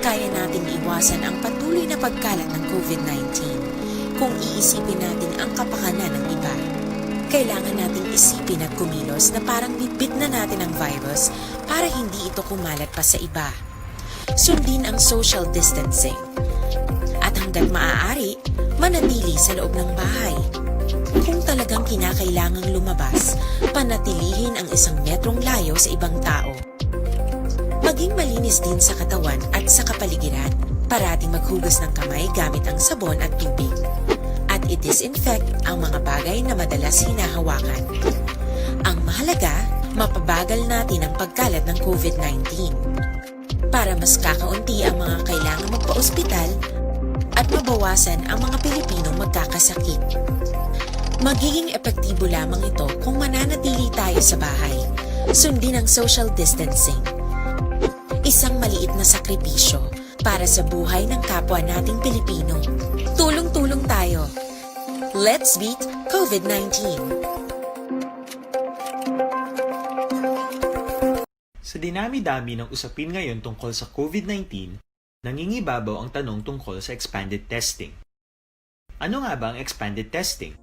Kaya nating iwasan ang patuloy na pagkalat ng COVID-19 kung iisipin natin ang kapakanan ng iba. Kailangan nating isipin at kumilos na parang bitbit na natin ang virus para hindi ito kumalat pa sa iba. Sundin ang social distancing. At hanggat maaari, manatili sa loob ng bahay. Kung talagang kinakailangang lumabas, panatilihin ang 1 metrong layo sa ibang tao. Maging malinis din sa katawan at sa kapaligiran. Parating maghugas ng kamay gamit ang sabon at tubig. At i-disinfect ang mga bagay na madalas hinahawakan. Ang mahalaga, mapabagal natin ang pagkalat ng COVID-19. Para mas kakaunti ang mga kailangang magpa-ospital at mabawasan ang mga Pilipinong magkakasakit. Magiging epektibo lamang ito kung mananatili tayo sa bahay. Sundin ang social distancing. Isang maliit na sakripisyo para sa buhay ng kapwa nating Pilipino. Tulong-tulong tayo. Let's beat COVID-19. Sa dinami-dami ng usapin ngayon tungkol sa COVID-19, nangingibabaw ang tanong tungkol sa expanded testing. Ano nga ba ang expanded testing?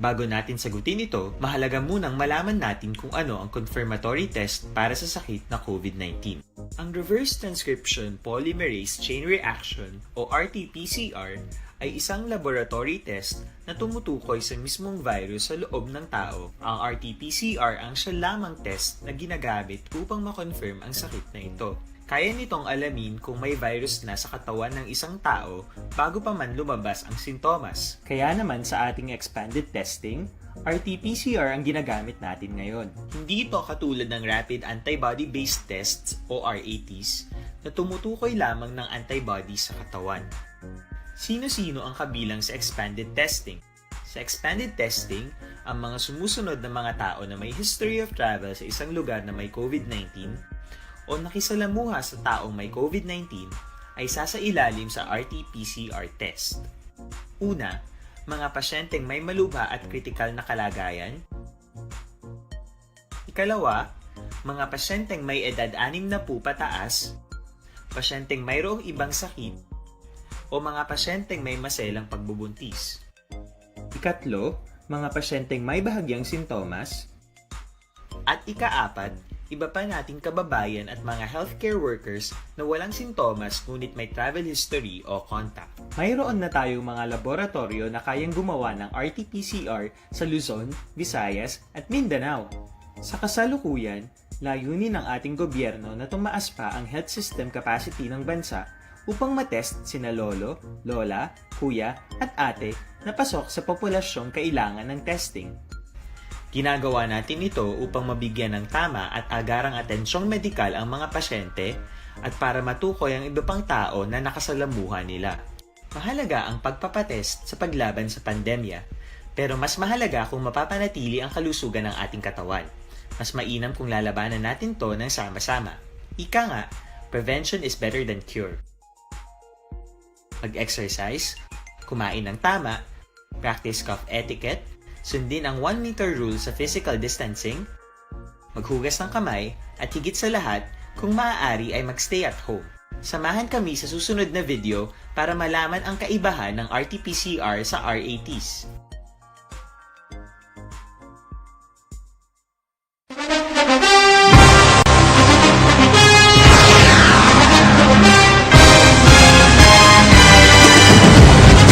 Bago natin sagutin ito, mahalaga munang malaman natin kung ano ang confirmatory test para sa sakit na COVID-19. Ang reverse transcription polymerase chain reaction o RT-PCR ay isang laboratory test na tumutukoy sa mismong virus sa loob ng tao. Ang RT-PCR ang siya lamang test na ginagamit upang makonfirm ang sakit na ito. Kaya nitong alamin kung may virus na sa katawan ng isang tao bago pa man lumabas ang sintomas. Kaya naman sa ating expanded testing, RT-PCR ang ginagamit natin ngayon. Hindi ito katulad ng rapid antibody-based tests o RATs na tumutukoy lamang ng antibodies sa katawan. Sino-sino ang kabilang sa expanded testing? Sa expanded testing, ang mga sumusunod na mga tao na may history of travel sa isang lugar na may COVID-19 o nakisalamuha sa taong may COVID-19 ay sasailalim sa RT-PCR test. Una, mga pasyenteng may malubha at kritikal na kalagayan. Ikalawa, mga pasyenteng may edad 60 pataas, pasyenteng mayroong ibang sakit, o mga pasyenteng may maselang pagbubuntis. Ikatlo, mga pasyenteng may bahagyang sintomas. At ikaapat, iba pa nating kababayan at mga healthcare workers na walang sintomas ngunit may travel history o contact. Mayroon na tayong mga laboratorio na kayang gumawa ng RT-PCR sa Luzon, Visayas at Mindanao. Sa kasalukuyan, layunin ng ating gobyerno na tumaas pa ang health system capacity ng bansa upang matest sina lolo, lola, kuya at ate na pasok sa populasyong kailangan ng testing. Ginagawa natin ito upang mabigyan ng tama at agarang atensyong medikal ang mga pasyente at para matukoy ang iba pang tao na nakasalamuha nila. Mahalaga ang pagpapatest sa paglaban sa pandemya, pero mas mahalaga kung mapapanatili ang kalusugan ng ating katawan. Mas mainam kung lalabanan natin to ng sama-sama. Ika nga, prevention is better than cure. Mag-exercise, kumain ng tama, practice cough etiquette, sundin ang 1 meter rule sa physical distancing, maghugas ng kamay, at higit sa lahat, kung maaari ay magstay at home. Samahan kami sa susunod na video para malaman ang kaibahan ng RT-PCR sa RATs.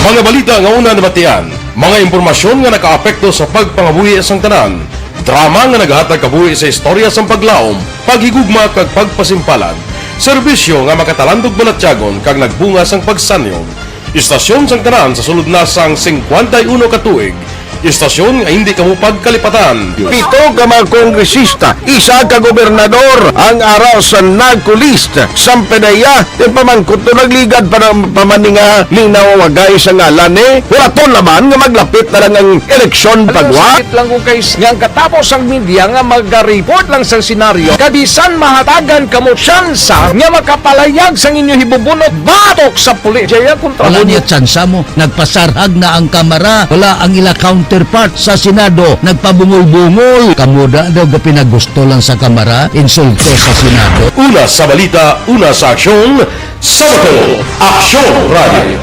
Mga balita nga una nabatian, mga impormasyon nga nakaapekto sa pagpangabuhi sang tanan, drama nga naghatag kabuhi sa istorya sang paglaom, paghigugma kag pagpasimpalan, serbisyo nga makatalandog balatyagon kag nagbunga sang pagsanyog, istasyon sang tanan sa sulod na sang 51 ka tuig, istasyon nga hindi kamo pagkalipatan. 7 ka mga kongresista, 1 ka gobernador ang araw sa nagkulist sa PDEA yung pamangkot to nagligad para pamaninga ning nawawagay sa ngalan huraton naman nga maglapit na lang ang eleksyon pagwa. Sakit lang ko guys nga katapos ang media nga mag-report lang sa senaryo kabisan mahatagan kamo tsansa nga makapalayag sa inyo hibubunot batok sa pulis. Jaya kontra Wala niya tsansa mo, nagpasarhag na ang kamera, wala ang ila counterpart sa Senado, nagpabungol-bungol. Kamuda daw ga pinagusto lang sa kamera, insulto sa Senado. Una sa balita, una sa aksyon, Sabado, Aksyon Radio.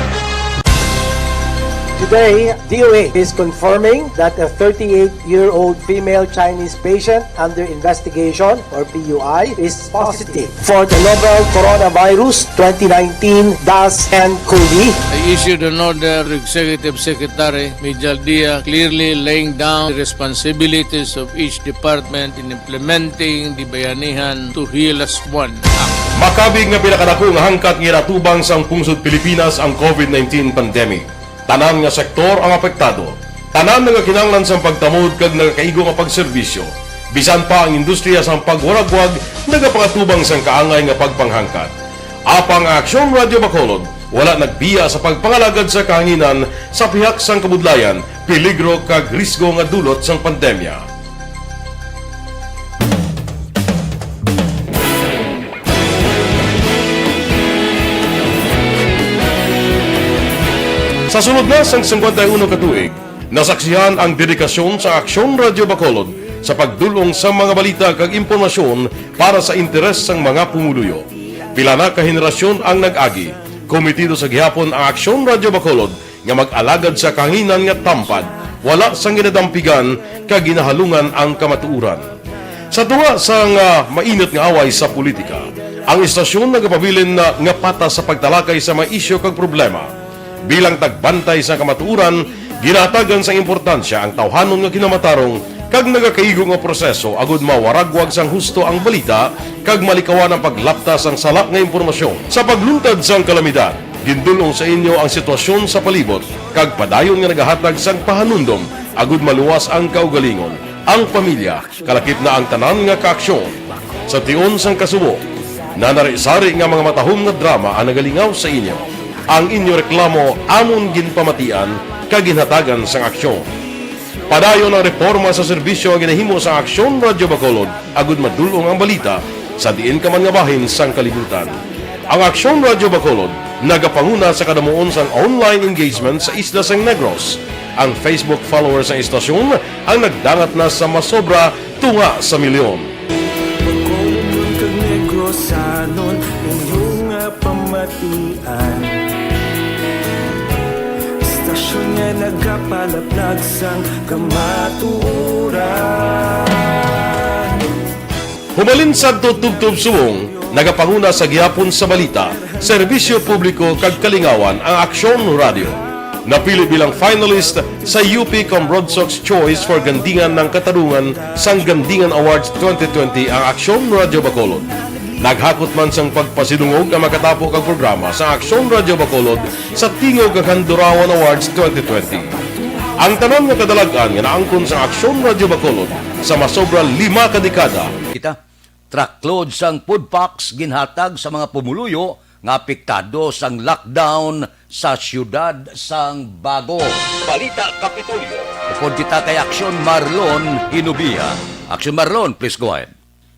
Today, DOA is confirming that a 38-year-old female Chinese patient under investigation, or PUI, is positive for the novel coronavirus 2019-nCoV. I issued an order to Executive Secretary Mijal Dia clearly laying down the responsibilities of each department in implementing the Bayanihan to Heal as One Act. Makabig nga pinakadako nga hangkat nga natubang sang pungsod Pilipinas ang COVID-19 pandemic. Tanan nga sektor ang apektado. Tanan nga kinahanglan sang pagtamod kag nagakaigo nga pagserbisyo. Bisan pa ang industriya sang pagwaragwag nagapakatubang sang kaangay nga pagpanghangkat. Apang Aksyon Radio Bacolod wala nagbiya sa pagpangalagad sa kahanginan sa pihak sang kabudlayan, peligro kag risgo nga dulot sang pandemya. Sa sunod na sang 51 ka tuig, nasaksihan ang dedikasyon sa Aksyon Radio Bacolod sa pagdulong sa mga balita kag impormasyon para sa interes sang mga pumuluyo. Pila na ka henerasyon ang nag-agi, komitido sa gihapon ang Aksyon Radio Bacolod nga mag-alagad sa kahanginan nga tampad, wala sang ginadampigan kag ginahalungan ang kamatuuran. Sa tunga sang mainit nga away sa politika, ang istasyon nagapabilin na nga pata sa pagtalakay sa mga isyu kag problema. Bilang tagbantay sa kamatuuran, ginatagan sa importansya ang tawhanon nga kinamatarong kag nagakaigo nga proseso agud mawaragwag sang husto ang balita kag malikawan ang paglaptas ang salak nga impormasyon. Sa pagluntad sang kalamidad, gindulong sa inyo ang sitwasyon sa palibot kag padayon nga nagahatag sang pahanundom agud maluwas ang kaugalingon, ang pamilya, kalakip na ang tanan nga kaaksyon. Sa tion sang kasubo, nanari-sari nga mga matahom nga drama ang nagalingaw sa inyo. Ang inyo reklamo amon ginpamatian kag ginhatagan sang aksyon. Padayon ang reforma sa serbisyo ang ginahimo sa Aksyon Radio Bacolod agud madulong ang balita sa diin ka man nga bahin sang kalibutan. Ang Aksyon Radio Bacolod nagapanguna sa kadamuon sang online engagement sa Isla San Negros. Ang Facebook followers sa istasyon ang nagdangat na sa masobra tunga sa milyon. Bacolod kag Negros anon inyong pamatian. Istasyon nga nagapalaplag sang kamatuuran. Humalin sa tutubtub suwong, nagapanguna sa gihapon sa balita, serbisyo publiko kag kalingawan ang Aksyon Radio. Napili bilang finalist sa UP Broadsox Choice for Gandingan ng Katarungan sang Gandingan Awards 2020 ang Aksyon Radio Bacolod. Naghakot man sang pagpasidungog ang makatapo kag programa sa Aksyon Radio Bacolod sa Tingog kag Handurawan Awards 2020. Ang tanan nga kadalagan nga naangkon sa Aksyon Radio Bacolod sa masobra 5 ka dekada. Truckload sang food packs ginhatag sa mga pumuluyo nga apektado sang lockdown sa siyudad sang Bago. Balita Kapitolyo. Upod kita kay Aksyon Marlon Hinubia. Aksyon Marlon, please go ahead.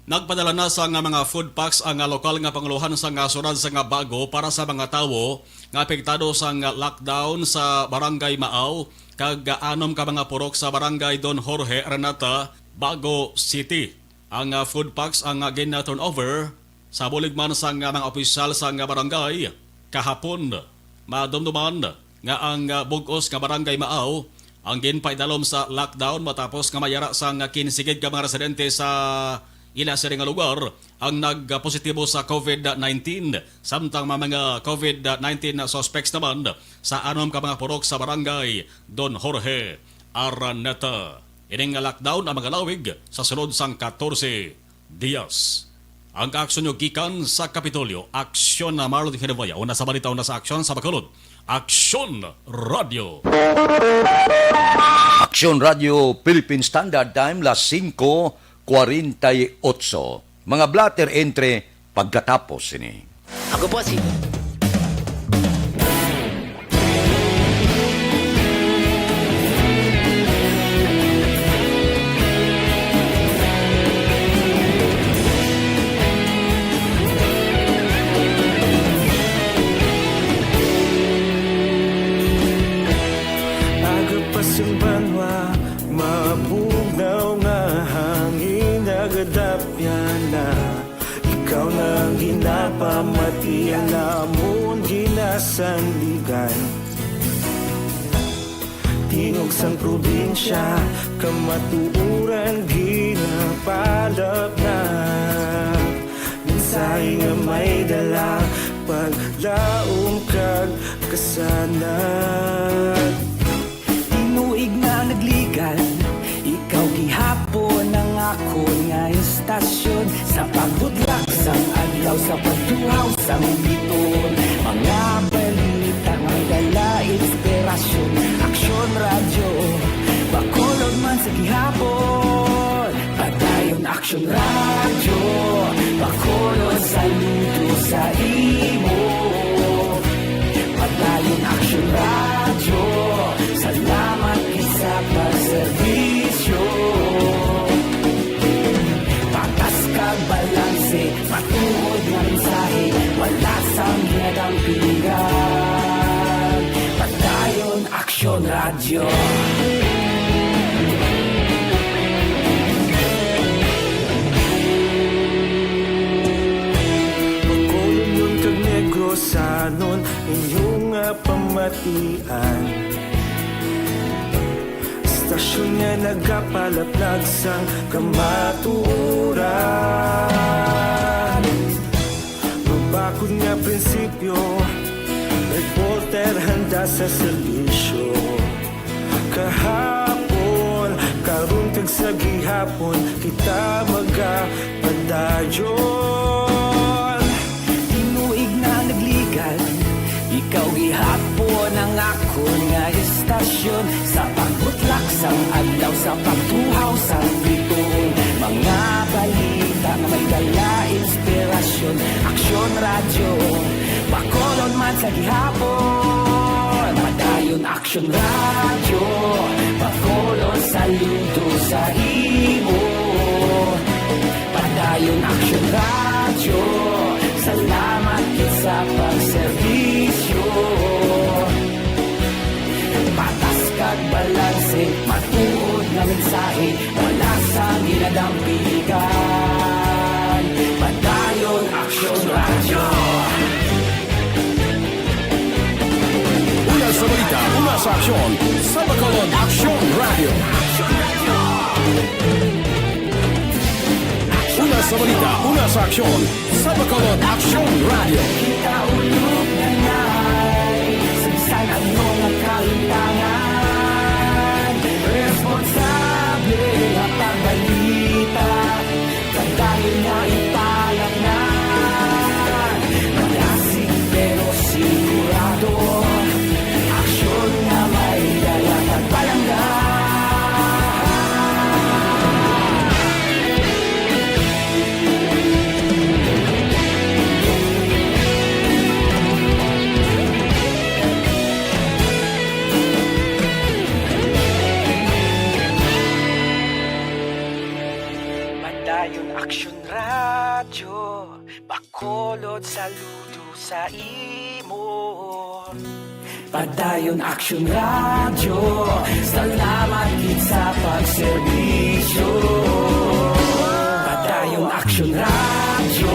Nagpadala na sa nga mga food packs ang lokal nga panguluhan sa nga surad sa nga Bago para sa mga tawo nga apektado sa nga lockdown sa Barangay Maaw kag anom ka mga purok sa Barangay Don Jorge Renata, Bago City. Ang food packs ang gina-turnover sa buligman sa nga mga opisyal sa nga barangay kahapon. Madumduman nga ang bugos nga Barangay Maaw ang ginpaidalom sa lockdown matapos nga mayara sa nga kinsigid ka mga residente sa ila sa nga lugar ang nagpositibo sa COVID-19 samtang mga COVID-19 suspects naman sa anom ka mga purok sa Barangay Don Jorge Araneta. Ining lockdown ang mga lawig sa sunod sang 14 Dias. Ang kaaksyon nyo gikan sa Kapitolyo, Aksyon na Marlon Hinubaya. Una sa balita, una sa Aksyon sa Bacolod. Aksyon Radio. Aksyon Radio Philippine Standard Time, las 5:48. Mga blatter entre pagkatapos ini. Ako po si Simbanwa, mabugnaw nga hangin nagadapya na. Ikaw nang ginapamatian namon ginasandigan. Tingog sang probinsya, kamatuuran ginapalap na. Minsay nga may dala, paglaom kag kasanat. Tinuig na nagligan, ikaw gihapon ang ako nga istasyon. Sa pagdudlak sang adlaw, sa pagtuhaw sang biton. Mga balita nga dala inspirasyon. Aksyon Radio, Bacolod man sa gihapon. Padayon Aksyon Radio, Bacolod saludo sa imo. Padayon Aksyon Radio, salamat isa pagserbisyo. Patas kag balanse, matuod nga mensahe, wala sang ginadampingan. Padayon Aksyon Radio. sanon inyong pamatian. Istasyon nga nagapalaplag sang kamaturan. Mabakod nga prinsipyo, reporter handa sa serbisyo. Kahapon, karong kag sa gihapon, kita magapadayon. Tinuig na nagligad, ikaw gihapon ang ako nga istasyon. Sa pagbutlak sang adlaw, sa pagtuhaw sang bituon, mga balita na may dala inspirasyon. Aksyon radyo, Bacolod man sa gihapon. Padayon Aksyon radyo, Bacolod saludo sa imo. Padayon Aksyon radyo, salamat kit sa pagserbisyo. Patas kag balanse, matuod na mensahe, wala sa ginadampigan. Padayon Aksyon radyo. Una sa balita, una sa aksyon, sa Bacolod Aksyon Radio. Una sa balita, una sa aksyon, sa Bacolod Aksyon Radio. Kita ulog na na'y sagsan ang mga kalintangan. Responsable na pagbalita, pagdahil na ipalang na. Malasig pero sigurado, aksyon na may dalat at palangga. Padayon Aksyon radyo, Bacolod saludo sa imo. Padayon Aksyon radyo, salamat kit sa pagserbisyo. Padayon Aksyon radyo,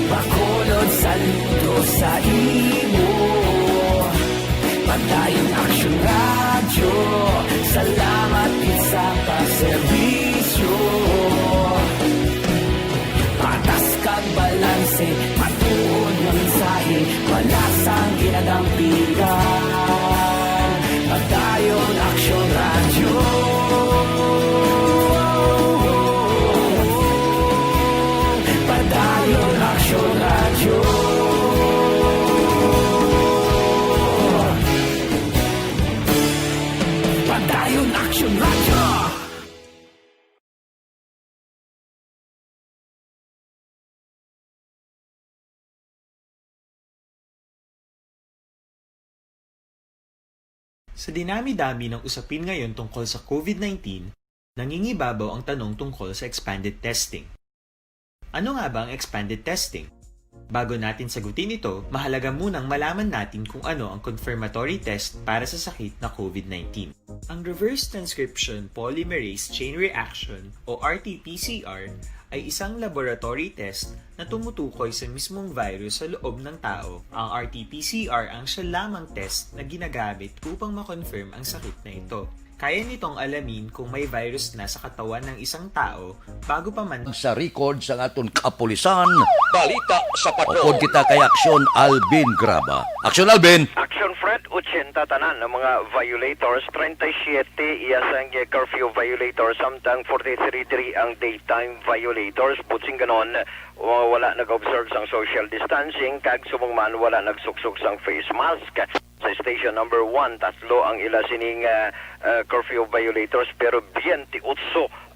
Bacolod saludo sa imo. Padayon Aksyon radyo, salamat kit sa pagserbisyo. Patas kag balanse, matuod na mensahe, wala sang ginadampigan. Padayon Aksyon radyo. Padayon Aksyon radyo. Padayon Aksyon radyo. Sa dinami-dami ng usapin ngayon tungkol sa COVID-19, nangingibabaw ang tanong tungkol sa expanded testing. Ano nga ba ang expanded testing? Bago natin sagutin ito, mahalaga munang malaman natin kung ano ang confirmatory test para sa sakit na COVID-19. Ang reverse transcription polymerase chain reaction o RT-PCR ay isang laboratory test na tumutukoy sa mismong virus sa loob ng tao. Ang RT-PCR ang siya lamang test na ginagamit upang makonfirm ang sakit na ito. Kaya nitong alamin kung may virus na sa katawan ng isang tao bago pa man Sa record sa aton kapulisan, Balita sa Patro. upod kita kay Aksyon Alvin Graba. Aksyon Alvin! Action Fred, 80 tanan ng mga violators, 37 iyasang curfew violators, samtang 43 ang daytime violators. Butsing ganon, wala nag-observe sang social distancing, kag sumungman wala nagsuksok sang face mask. Sa station number 1, 3 ang ila sining curfew violators, pero 28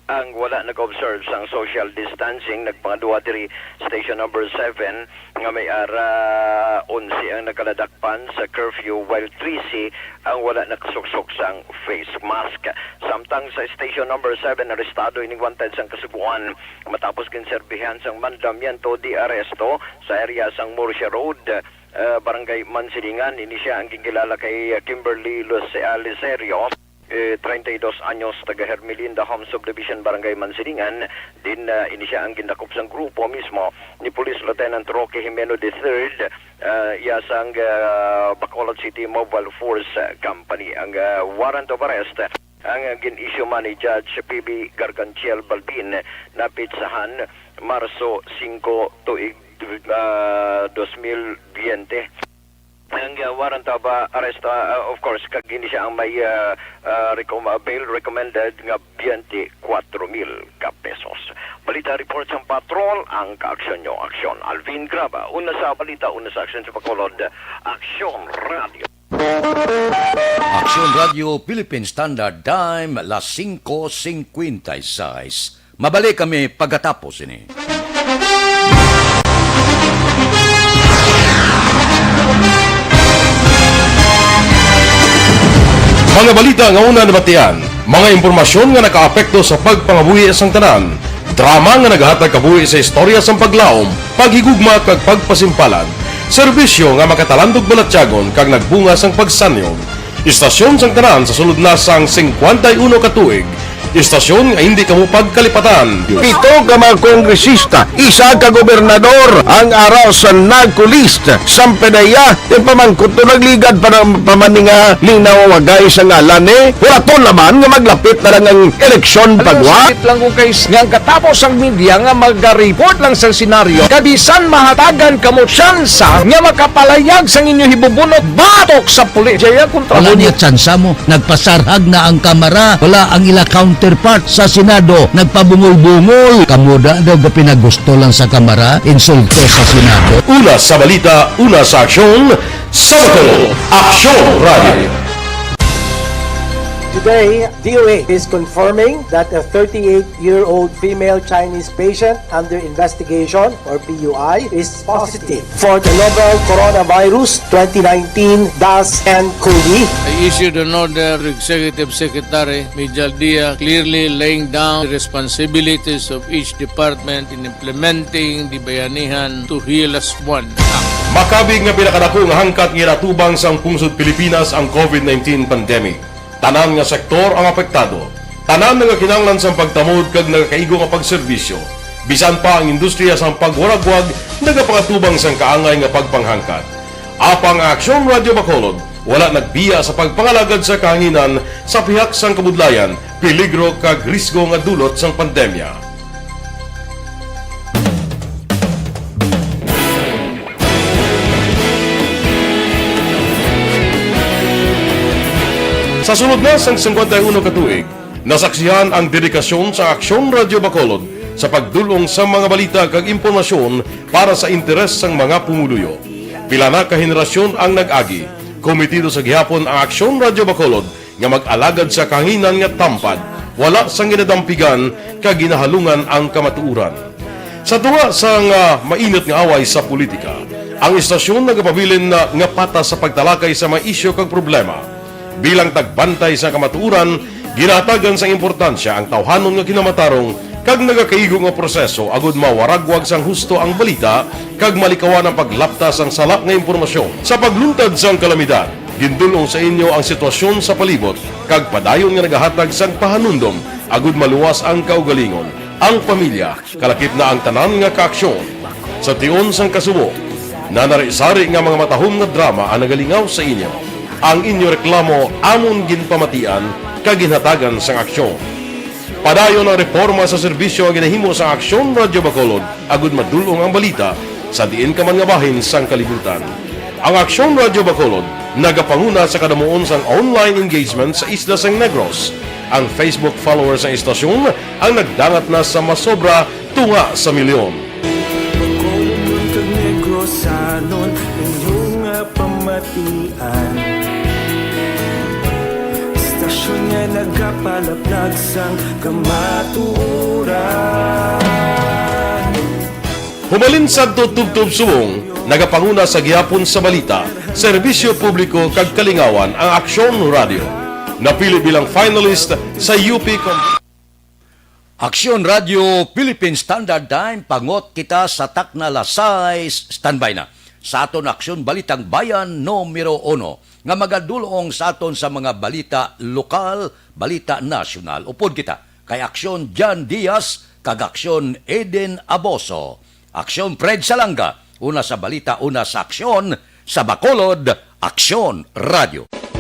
ang wala nag-observe sang social distancing. Nagpangaduwa diri station number 7 nga may ara 11 ang nakaladakpan sa curfew, while 13 ang wala nakasuksok sang face mask. Samtang sa station number 7, arestado ining wanted sang Kasubuan matapos kinserbihan sang mandamiento di aresto sa area sang Murcia Road, Barangay Mansilingan. Ini siya ang gingilala kay Kimberly Licerio. 32 anyos, taga Hermelinda Home Subdivision, Barangay Mansilingan. Din ini siya ang gindakop sa grupo mismo ni Police Lieutenant Roque Jimeno III, yasang Bacolod City Mobile Force Company. Ang warrant of arrest ang gin-issue man ni Judge PB Gargantiel Balbin na pitsahan Marso 5 tuig 2020. Ang warrant of arrest, of course, kagini siya ang may bail recommended nga 24,000 pesos. Balita report sa patrol, ang kaaksyon nyo, aksyon. Alvin Graba, una sa balita, una sa aksyon sa Bacolod, Aksyon Radio. Aksyon Radio Philippine Standard Time, las 5:56. Mabalik kami pagkatapos ini. Mga balita nga una nabatian, mga impormasyon nga nakaapekto sa pagpangabuhi sang tanan, drama nga nagahatag kabuhi sa istorya sang paglaom, paghigugma kag pagpasimpalan, serbisyo nga makatalandog balatyagon kag nagbunga sang pagsanyog, istasyon sang tanan sa sulod na sang 51 katuig, istasyon nga hindi kamo pagkalipatan. Pito ka mga kongresista, isa ka gobernador, ang araw sa nagkulist, sampedaya, yung pamangkot to nagligad para pamaninga linaw wagay sa ngalan Wala naman nga maglapit na lang ang eleksyon pagwa. Sakit lang kung guys, nga katapos ang media nga mag-report lang sa senaryo, kabisan mahatagan kamo tsansa nga makapalayag sa inyo hibubunot batok sa pulis. Jaya kontra Wala niya tsansa mo, nagpasarhag na ang kamara, wala ang ila counterpart sa Senado, nagpabungol-bungol. Kamuda daw ga pinagusto lang sa kamara, insulto sa Senado. Una sa balita, una sa aksyon, sa Bacolod, Aksyon Radio. Today, DOA is confirming that a 38-year-old female Chinese patient under investigation, or PUI, is positive for the novel coronavirus 2019-nCoV. I issued an order to Executive Secretary Mijal Dia clearly laying down the responsibilities of each department in implementing the Bayanihan to Heal as One Act. Makabig nga pinakadako nga hangkat nga natubang sang pungsod Pilipinas ang COVID-19 pandemic. Tanan nga sektor ang apektado. Tanan nga kinahanglan sang pagtamod kag nagakaigo nga pagserbisyo. Bisan pa ang industriya sang pagwaragwag nagapangatubang sang kaangay nga pagpanghangkat. Apang Aksyon Radio Bacolod wala nagbiya sa pagpangalagad sa kahanginan sa pihak sang kabudlayan, peligro kag risgo nga dulot sang pandemya. Sa sunod na sang 51 katuig, nasaksihan ang dedikasyon sa Aksyon Radio Bacolod sa pagdulong sa mga balita kag impormasyon para sa interes sang mga pumuluyo. Pila na ka henerasyon ang nag-agi, komitido sa gihapon ang Aksyon Radio Bacolod nga mag-alagad sa kahanginan nga tampad, wala sang ginadampigan kag ginahalungan ang kamatuuran. Sa tunga sang mainit nga away sa politika, ang istasyon nagapabilin na nga patas sa pagtalakay sa mga isyu kag problema. Bilang tagbantay sa kamatuuran, ginatagan sa importansya ang tawhanon nga kinamatarong kag nagakaigo nga proseso agud mawaragwag sang husto ang balita kag malikawan ang paglaptas ang salak nga impormasyon. Sa pagluntad sang kalamidad, gindulong sa inyo ang sitwasyon sa palibot kag padayon nga nagahatag sang pahanundom agud maluwas ang kaugalingon. Ang pamilya, kalakip na ang tanan nga kaaksyon. Sa tion sang kasubo, nanari-sari nga mga matahom nga drama ang nagalingaw sa inyo. Ang inyo reklamo amon ginpamatian kaginhatagan sang aksyon. Padayon ang reforma sa serbisyo ang ginahimo sa Aksyon Radio Bacolod agud madulong ang balita sa diin ka man nga bahin sang kalibutan. Ang Aksyon Radio Bacolod nagapanguna sa kadamuon sang online engagement sa Isla Sang Negros. Ang Facebook followers sa istasyon ang nagdangat na sa masobra tunga sa milyon. Bacolod kag Negros anon inyong pamatian. Istasyon nga nagapalaplag sang kamatuuran. Humalin sa tutubtub subong, nagapanguna sa gihapon sa balita, serbisyo publiko kag kalingawan ang Aksyon Radio. Napili bilang finalist sa UP Aksyon Radio Philippine Standard Time, pangot kita sa Takna Lasay, standby na. Sa aton Aksyon Balitang Bayan, numero 1. nga magadulong sa aton sa mga balita lokal, balita nasyonal. Upod kita kay Aksyon Jan Diaz, kag Aksyon Eden Aboso. Aksyon Fred Salanga, una sa balita, una sa aksyon, sa Bacolod, Aksyon Radio.